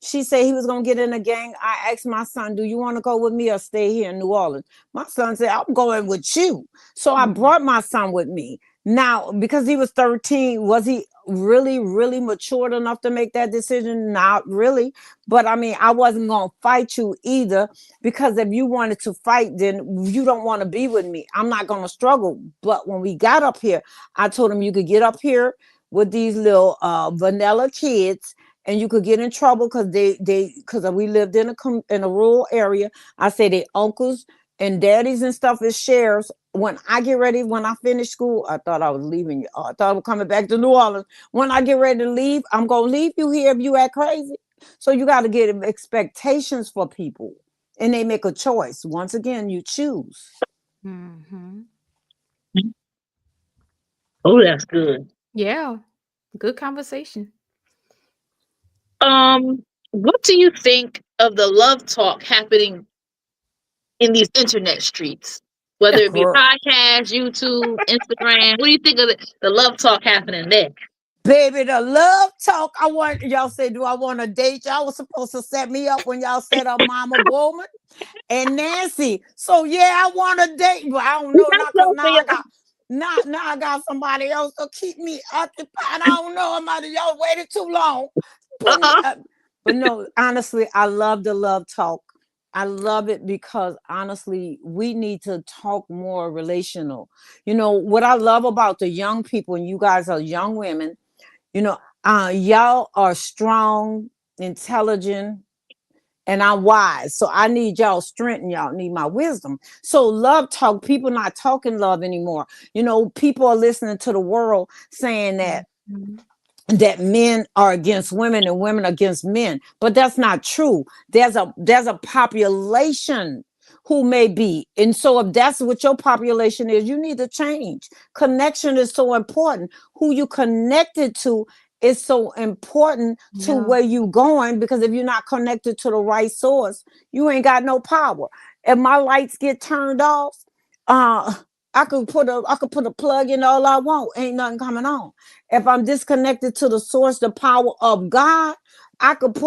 she said he was gonna get in a gang." I asked my son, "Do you want to go with me or stay here in New Orleans?" My son said, "I'm going with you." So I Mm, brought my son with me. Now, because he was 13, was he really, really matured enough to make that decision? Not really. But I mean, I wasn't gonna fight you either because if you wanted to fight, then you don't want to be with me. I'm not going to struggle. But when we got up here, I told him you could get up here with these little vanilla kids and you could get in trouble because because we lived in a rural area. I say they uncles and daddies and stuff is sheriffs. When I get ready, when I finish school, I thought I was leaving. I thought I was coming back to New Orleans. When I get ready to leave, I'm going to leave you here if you act crazy. So you got to get expectations for people and they make a choice. Once again, you choose. Mm-hmm. Oh, that's good. Yeah. Good conversation. What do you think of the love talk happening in these internet streets? Whether it be Girl, podcast, YouTube, Instagram. What do you think of the love talk happening there? baby, the love talk. I want y'all say, do I want to date? Y'all was supposed to set me up when y'all set up Mama Bowman and Nancy. So yeah, I want to date, but I don't know now because now I got somebody else to keep me occupied. I don't know. I might have y'all waited too long. Put me Uh-uh. up. But no, honestly, I love the love talk. I love it because honestly, we need to talk more relational. You know, what I love about the young people, and you guys are young women, you know, y'all are strong, intelligent, and I'm wise. So I need y'all strength and y'all need my wisdom. So love talk, people not talking love anymore. You know, people are listening to the world saying Mhm. that men are against women and women against men, but that's not true. There's a population who may be, and so if that's what your population is, you need to change. Connection is so important. Who you connected to is so important to Yeah. where you going, because if you're not connected to the right source, you ain't got no power. If my lights get turned off, uh I could put a plug in all I want, ain't nothing coming on. If I'm disconnected to the source, the power of God, I could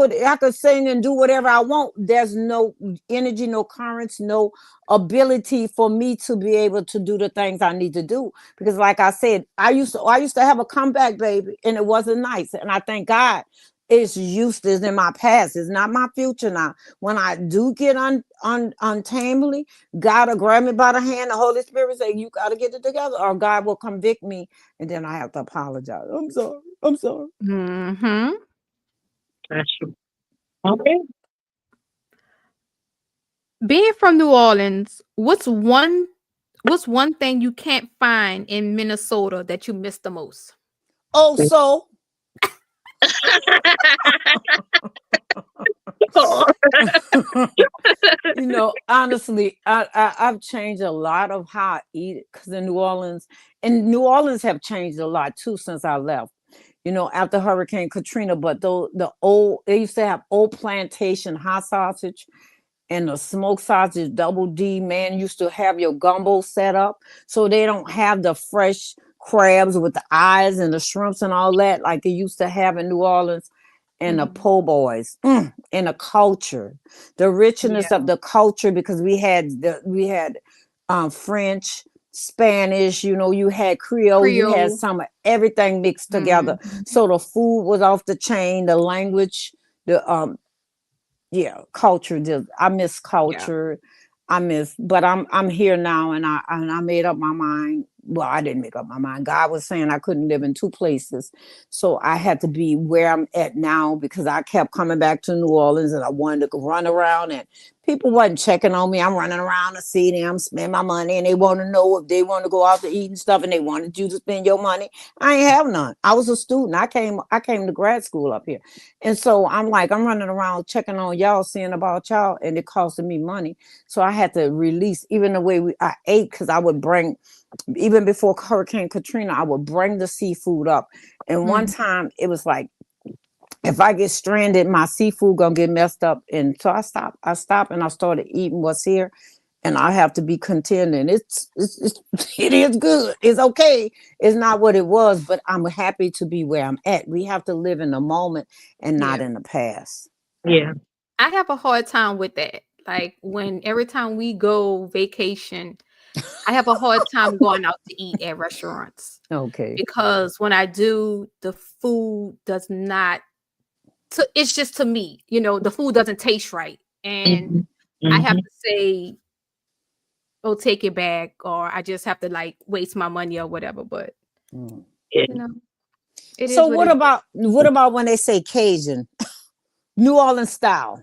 sing and do whatever I want. There's no energy, no currents, no ability for me to be able to do the things I need to do. Because like I said, I used to have a comeback baby and it wasn't nice. And I thank God it's useless in my past. It's not my future now. When I do get untamely, God will grab me by the hand. The Holy Spirit say, you got to get it together, or God will convict me, and then I have to apologize. I'm sorry. I'm sorry. Mm-hmm. That's true. Okay. Being from New Orleans, what's one thing you can't find in Minnesota that you miss the most? Oh, so honestly, I've changed a lot of how I eat, because in New Orleans have changed a lot too since I left. After Hurricane Katrina, but though they used to have old plantation hot sausage and the smoked sausage double D. Man used to have your gumbo set up, so they don't have the fresh crabs with the eyes and the shrimps and all that like they used to have in New Orleans. And the Mhm. po' boys, and the culture, the Yeah. richness of the culture, because we had French, Spanish, you had Creole, you had Creole. some of everything mixed together. Mhm. So the food was off the chain, the language, the yeah, culture. Just I miss Yeah. culture. But I'm here now, and I made up my mind. Well, I didn't make up my mind. God was saying I couldn't live in two places, so I had to be where I'm at now, because I kept coming back to New Orleans and I wanted to run around, and people wasn't checking on me. I'm running around to see them spend my money, and they want to know if they want to go out to eat and stuff, and they wanted you to spend your money. I ain't have none. I was a student. I came to grad school up here. And so I'm like, I'm running around checking on y'all, seeing about y'all, and it costing me money. So I had to release, even the way I ate, because I would bring, even before Hurricane Katrina, I would bring the seafood up. And one Mhm. time it was like, if I get stranded, my seafood gonna get messed up. And so I stopped and I started eating what's here. And I have to be content. And it is good. It's okay. It's not what it was, but I'm happy to be where I'm at. We have to live in the moment and not Yeah. in the past. Yeah. I have a hard time with that. Like when every time we go vacation, I have a hard time going out to eat at restaurants Okay. because when I do, the food does not. It's just to me, the food doesn't taste right, and Mhm. I have Mhm. to say, "Oh, take it back," or I just have to like waste my money or whatever. But Mm. Yeah. you know, it So is what what it is. about what about when they say Cajun, New Orleans style?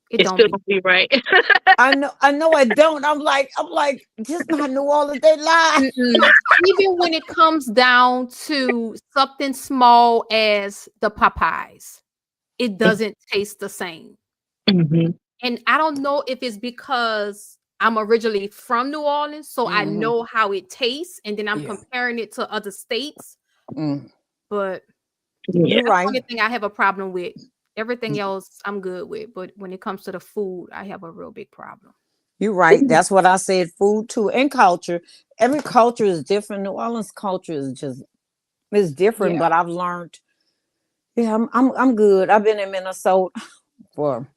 It It's don't still be. gonna be right. I know I don't. I'm like, just not New Orleans. They lie. Mm-mm. Even when it comes down to something small as the Popeyes, it doesn't taste the same. Mhm. And I don't know if it's because I'm originally from New Orleans, so I Mhm. know how it tastes, and then I'm Yeah. comparing it to other states. Mm. But Yeah. You're that's the right. only thing I have a problem with. Everything else I'm good with, but when it comes to the food, I have a real big problem. You're right. That's what I said. Food too, and culture. Every culture is different. New Orleans culture is different, Yeah. but I've learned. Yeah, I'm good. I've been in Minnesota for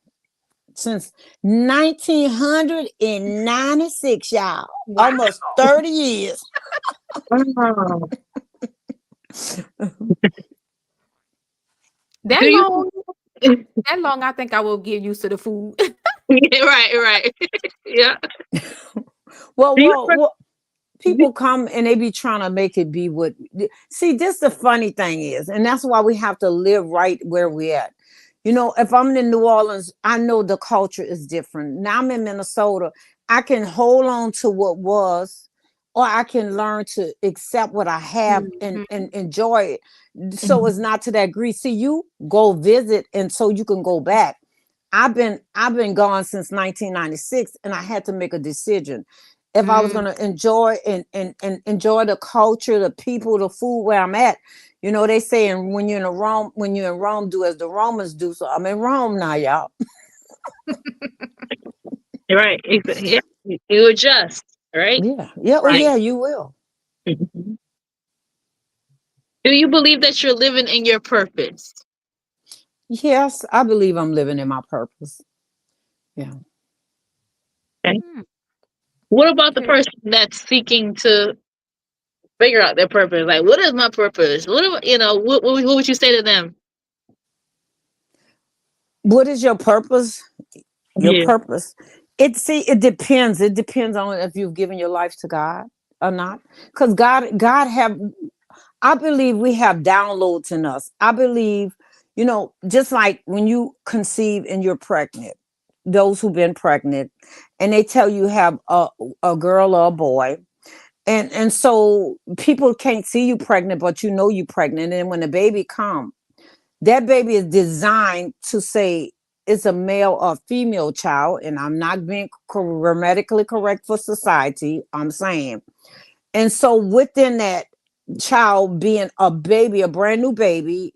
since 1996, y'all. Wow. Almost 30 years. Wow. That Do you? long, that long, I think I will get used to the food. Yeah, right. Yeah. Well, Do you? well, well, people come and they be trying to make it be what. See, this the funny thing is, and that's why we have to live right where we at. You know, if I'm in New Orleans, I know the culture is different. Now I'm in Minnesota, I can hold on to what was, or I can learn to accept what I have Mhm. and enjoy it. So Mhm. it's not to that degree. See, you go visit, and so you can go back. I've been gone since 1996, and I had to make a decision. If I was Mm. going to enjoy and enjoy the culture, the people, the food where I'm at, you know, they say, and when you're in Rome, do as the Romans do. So I'm in Rome now, y'all. Right. Yeah. You adjust. Right. Yeah, yeah, oh Right. yeah, you will. Mhm. Do you believe that you're living in your purpose? Yes, I believe I'm living in my purpose. Yeah. Okay. Mm. What about the Okay. person that's seeking to figure out their purpose? Like, what is my purpose? What would you say to them? What is your purpose? Your Yeah. purpose. It depends. It depends on if you've given your life to God or not. Because God have I believe we have downloads in us. I believe, just like when you conceive and you're pregnant, those who've been pregnant, and they tell you have a girl or a boy. And so people can't see you pregnant, but you know you pregnant. And when the baby comes, that baby is designed to say it's a male or female child. And I'm not being grammatically correct for society. I'm saying. And so within that child being a baby, a brand new baby,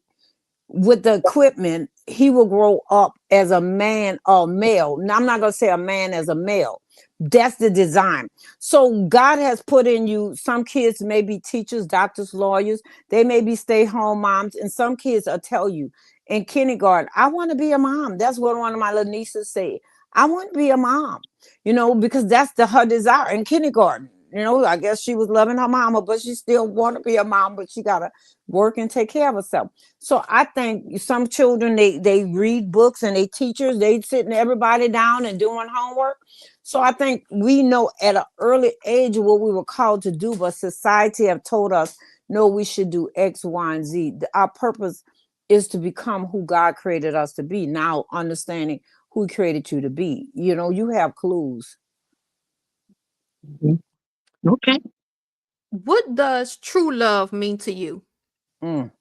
with the equipment, he will grow up as a man or male. Now, I'm not going to say a man as a male. That's the design. So God has put in you, some kids may be teachers, doctors, lawyers. They may be stay-home moms. And some kids will tell you in kindergarten, I want to be a mom. That's what one of my little nieces said. I want to be a mom, because that's her desire in kindergarten. I guess she was loving her mama, but she still want to be a mom, but she got to work and take care of herself. So I think some children, they read books, and they teachers, they sitting everybody down and doing homework. So I think we know at an early age what we were called to do, but society have told us, no, we should do X, Y, and Z. Our purpose is to become who God created us to be. Now understanding who He created you to be. You have clues. Mhm. Okay. What does true love mean to you? Mm.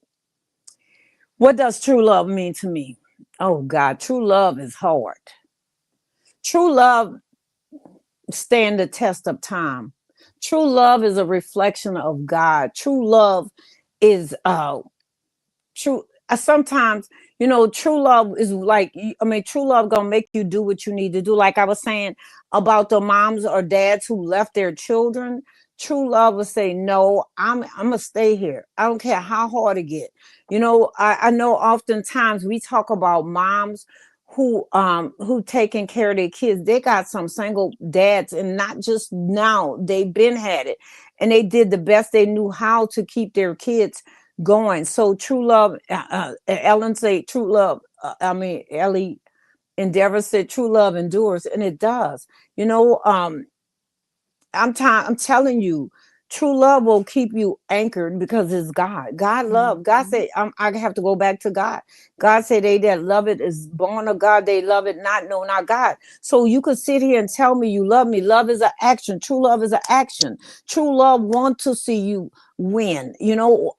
What does true love mean to me? Oh God, true love is hard. True love stand the test of time. True love is a reflection of God. True love is true. Sometimes, true love is like, true love gonna make you do what you need to do. Like I was saying about the moms or dads who left their children. True love will say, no, I'm gonna stay here. I don't care how hard it get. I know oftentimes we talk about moms who taking care of their kids. They got some single dads, and not just now, they've been had it, and they did the best they knew how to keep their kids going. So true love, Ellen said true love, Ellie Endeavor said true love endures, and it does. you know um I'm telling you, true love will keep you anchored because it's God. God love. God Mhm. said, I have to go back to God. God said, they that love it is born of God. They love it not, no, not God. So you could sit here and tell me you love me. Love is an action. True love is an action. True love want to see you win.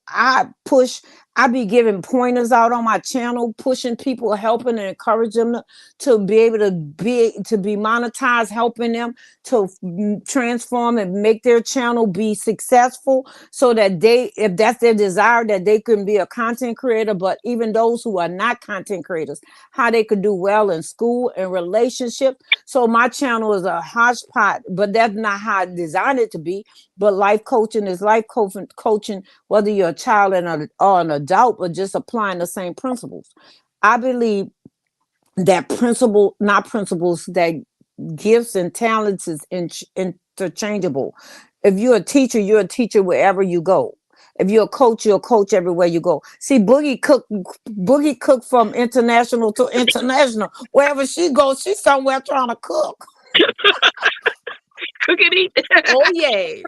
I push. I be giving pointers out on my channel, pushing people, helping and encourage them to be able to be monetized, helping them to transform and make their channel be successful, so that they, if that's their desire, that they can be a content creator. But even those who are not content creators, how they could do well in school and relationship. So my channel is a hodgepodge, but that's not how I designed it to be. But life coaching is life coaching, whether you're a child or an adult, but just applying the same principles. I believe that not principles, that gifts and talents is interchangeable. If you're a teacher wherever you go. If you're a coach everywhere you go. See, Boogie cook from international to international. Wherever she goes, she's somewhere trying to cook. Cook and eat. Oh yeah.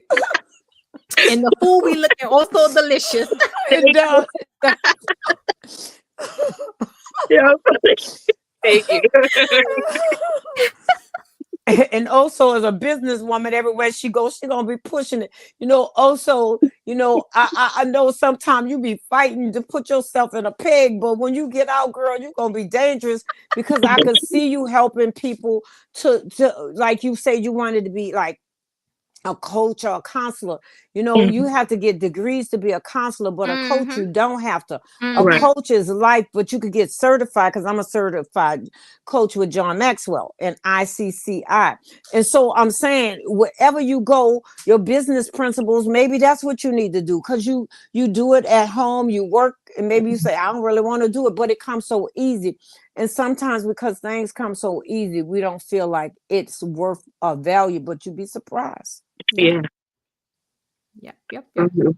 And the food we looking also delicious. It does. Yeah. Thank you. And also, as a businesswoman, everywhere she goes, she's gonna be pushing it. Also, I know sometimes you be fighting to put yourself in a peg, but when you get out, girl, you're gonna be dangerous, because I could see you helping people to like you say you wanted to be like a coach or a counselor. You have to get degrees to be a counselor, but a coach, you don't have to. A Right. coach is life, but you could get certified, because I'm a certified coach with John Maxwell and ICCI. And so I'm saying, wherever you go, your business principles, maybe that's what you need to do, because you do it at home, you work, and maybe you say, I don't really want to do it, but it comes so easy. And sometimes, because things come so easy, we don't feel like it's worth a value, but you'd be surprised. Yeah. Yep. Mhm.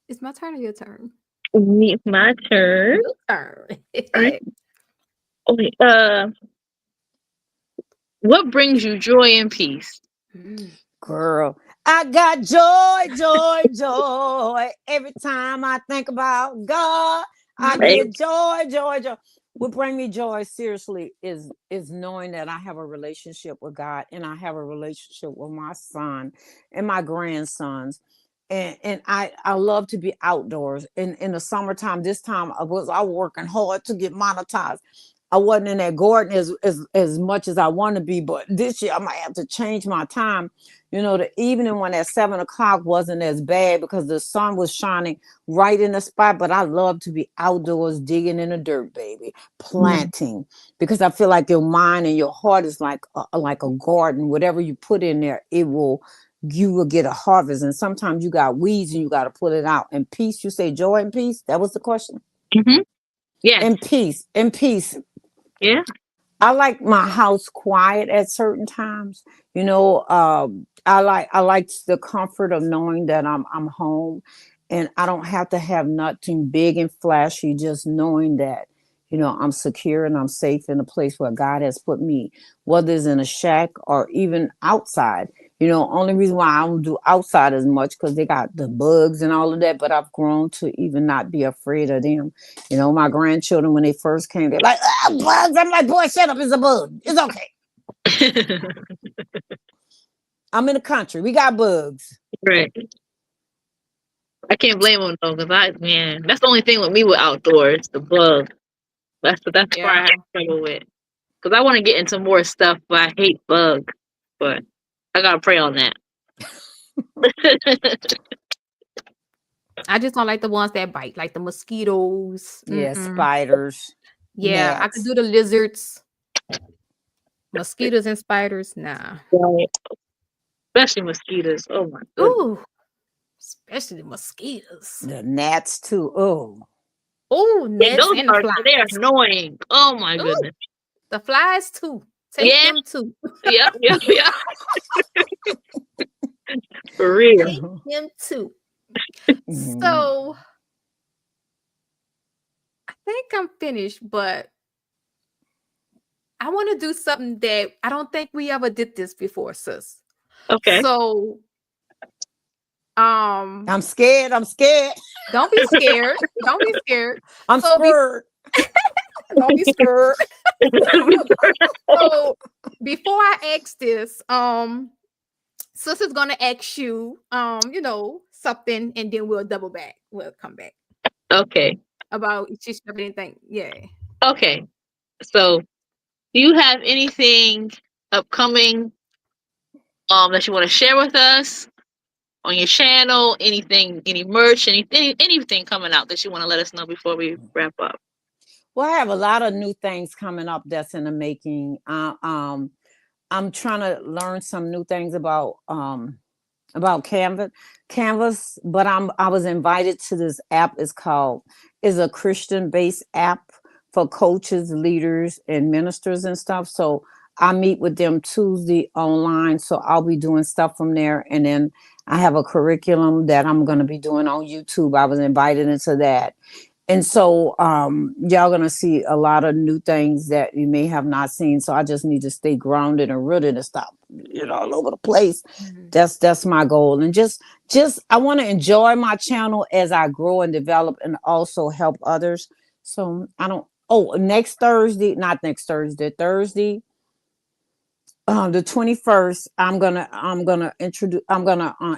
It's my turn or your turn? My turn. Your turn. Right. Okay. What brings you joy and peace? Girl, I got joy every time I think about God. I get joy. What brings me joy, seriously, is knowing that I have a relationship with God, and I have a relationship with my son and my grandsons. And I love to be outdoors. In the summertime, this time I was working hard to get monetized. I wasn't in that garden as much as I want to be, but this year I might have to change my time. The evening when at 7 o'clock wasn't as bad, because the sun was shining right in the spot. But I love to be outdoors, digging in the dirt, baby, planting, because I feel like your mind and your heart is like a garden. Whatever you put in there, you will get a harvest. And sometimes you got weeds and you got to pull it out. And peace, you say joy and peace. That was the question. Mm-hmm. Yeah. And peace. Yeah. I like my house quiet at certain times. I like the comfort of knowing that I'm home, and I don't have to have nothing big and flashy. Just knowing that I'm secure and I'm safe in a place where God has put me, whether it's in a shack or even outside. Only reason why I don't do outside as much, because they got the bugs and all of that. But I've grown to even not be afraid of them. My grandchildren, when they first came, they're like, bugs. I'm like, boy, shut up. It's a bug. It's okay. I'm in the country. We got bugs. Right. I can't blame them though, because that's the only thing with me with outdoors, the bug. That's the part I have trouble with. Because I want to get into more stuff, but I hate bugs. But I gotta pray on that. I just don't like the ones that bite, like the mosquitoes. Yeah, spiders. Yeah, I could do the lizards. Mosquitoes and spiders, nah. Right. Especially mosquitoes. Oh my goodness. Ooh, especially the mosquitoes. The gnats too. Oh, gnats Those and the flies. they're annoying. Oh my goodness. The flies too. Take them too. Yep. For real. Take them too. So I think I'm finished, but I want to do something that I don't think we ever did this before, sis. Okay. So I'm scared. Don't be scared. Don't be scared. I'm scared. Don't be scared. So before I ask this, sister's gonna ask you, something, and then we'll double back. We'll come back Okay. about just anything. Yeah. Okay. So, do you have anything upcoming that you want to share with us on your channel? Anything, any merch, anything coming out that you want to let us know before we wrap up? Well, I have a lot of new things coming up that's in the making. I'm trying to learn some new things about Canvas, but I was invited to this app. Is a Christian based app for coaches, leaders, and ministers and stuff. So I meet with them Tuesday online. So I'll be doing stuff from there, and then I have a curriculum that I'm going to be doing on YouTube. I was invited into that. And so y'all gonna see a lot of new things that you may have not seen. So I just need to stay grounded and rooted and stop, all over the place. Mhm. That's my goal. And just I want to enjoy my channel as I grow and develop and also help others. So I don't next Thursday, not next Thursday, Thursday, the 21st, I'm gonna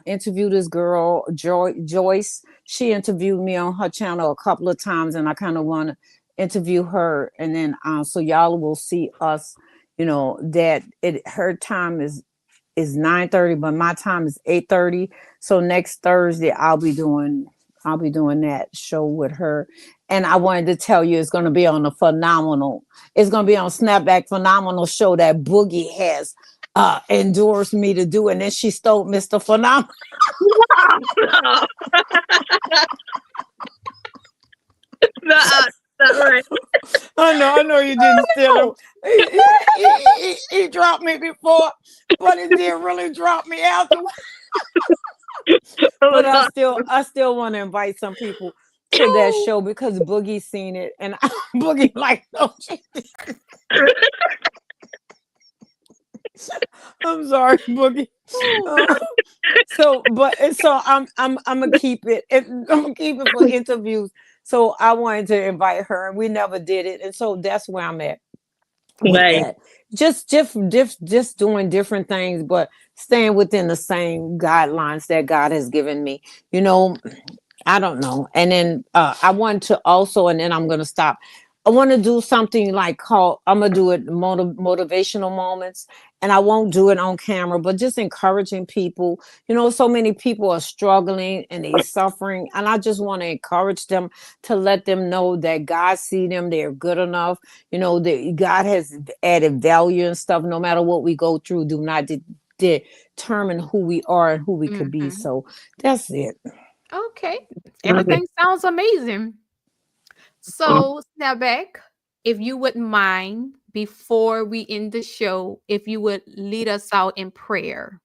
interview this girl, Joyce. She interviewed me on her channel a couple of times, and I kind of want to interview her, and then so y'all will see us, that her time is 9:30, but my time is 8:30. So next Thursday I'll be doing that show with her. And I wanted to tell you it's gonna be on it's gonna be on Snapback Phenomenal show that Boogie has endorsed me to do. And then she stole Mr. Phenomenal. No, not right. I know you didn't steal him. He dropped me before, but it didn't really drop me after. But I still want to invite some people to that show because Boogie's seen it, and Boogie like, no, I'm sorry, Boogie. So I'm gonna keep it. I'm gonna keep it for interviews. So I wanted to invite her, and we never did it, and so that's where I'm at with Right. that. Just doing different things, but staying within the same guidelines that God has given me. I don't know. And then I want to also, and then I'm going to stop. I want to do something like I'm going to do it motivational moments, and I won't do it on camera, but just encouraging people. So many people are struggling and they suffering, and I just want to encourage them to let them know that God see them. They're good enough. That God has added value and stuff. No matter what we go through, do not determine who we are and who we could be. Mhm. So that's it. Okay. Everything sounds amazing. So, Snapback, if you wouldn't mind, before we end the show, if you would lead us out in prayer.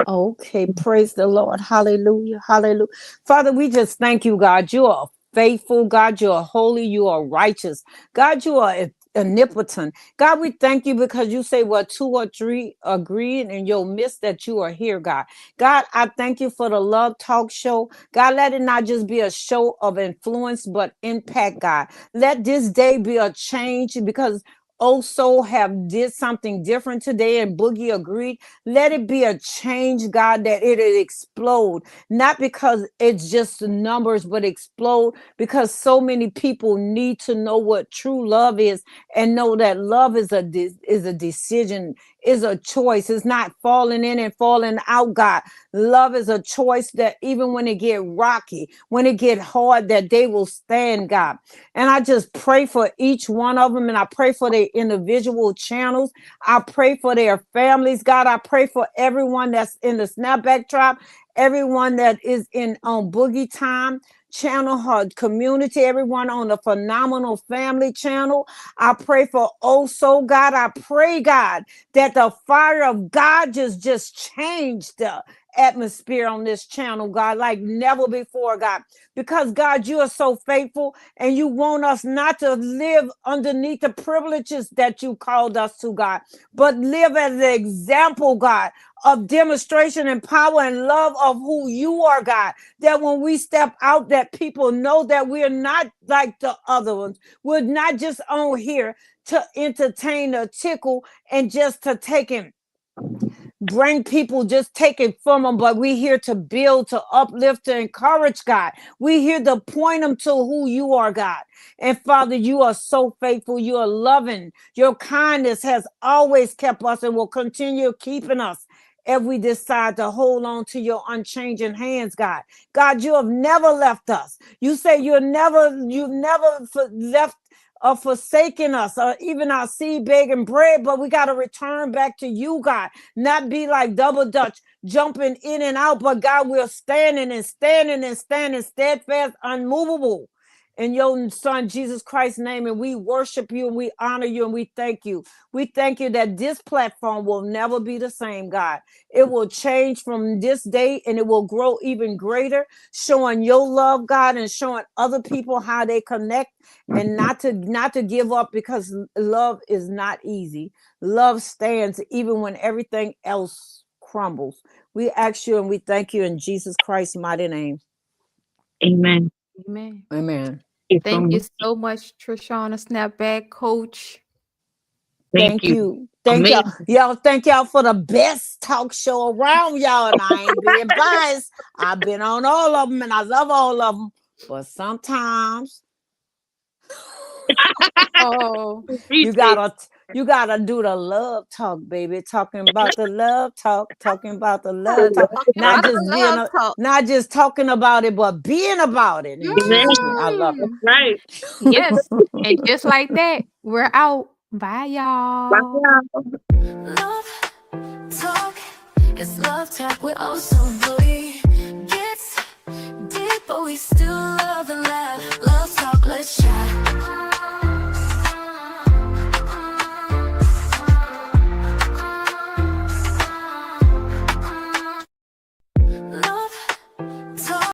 Okay, praise the Lord. Hallelujah. Hallelujah. Father, we just thank you, God. You are faithful. God, you are holy. You are righteous. God, you are omnipotent. God, we thank you because you say, well, two or three agree in your midst that you are here, God. God, I thank you for the Love Talk show. God, let it not just be a show of influence, but impact, God. Let this day be a change because also have did something different today and Boogie agreed. Let it be a change, God, that it'll explode, not because it's just the numbers, but explode because so many people need to know what true love is and know that love is a decision, is a choice. It's not falling in and falling out, God. Love is a choice that even when it get rocky, when it get hard, that they will stand, God. And I just pray for each one of them, and I pray for their individual channels. I pray for their families, God. I pray for everyone that's in the Snapback Tribe, everyone that is in on Boogie Time channel, her community, everyone on the Phenomenal Family channel. I pray for also, God. I pray, God, that the fire of God just changed the atmosphere on this channel, God, like never before, God. Because, God, you are so faithful and you want us not to live underneath the privileges that you called us to, God, but live as an example, God, of demonstration and power and love of who you are, God. That when we step out, that people know that we're not like the other ones. We're not just on here to entertain or tickle and just to take in bring people, just take it from them, but we're here to build, to uplift, to encourage, God. We're here to point them to who you are, God. And Father, you are so faithful. You are loving. Your kindness has always kept us and will continue keeping us if we decide to hold on to your unchanging hands, God. God, you have never left us. You say you've never left or forsaken us, or even our seed begging bread, but we got to return back to you, God. Not be like double dutch, jumping in and out, but God, we're standing and standing and standing steadfast, unmovable in your son Jesus Christ's name. And we worship you and we honor you and we thank you. We thank you that this platform will never be the same, God. It will change from this day and it will grow even greater, showing your love, God, and showing other people how they connect, and not to give up, because love is not easy. Love stands even when everything else crumbles. We ask you and we thank you in Jesus Christ's mighty name. Amen. Amen. Amen. Thank you so much, Trishana, Snapback Coach. Thank you. Thank y'all. Y'all, thank y'all for the best talk show around, y'all. And I ain't being biased. I've been on all of them and I love all of them. But sometimes Oh, you gotta do the love talk, baby. Talking about the love talk, talking about the love talk. Not just talking about it, but being about it. In Jesus' name. I love it. Right. Yes. And just like that, we're out. Bye, y'all. Wow. Love talk, it's love talk. We're all so loyal.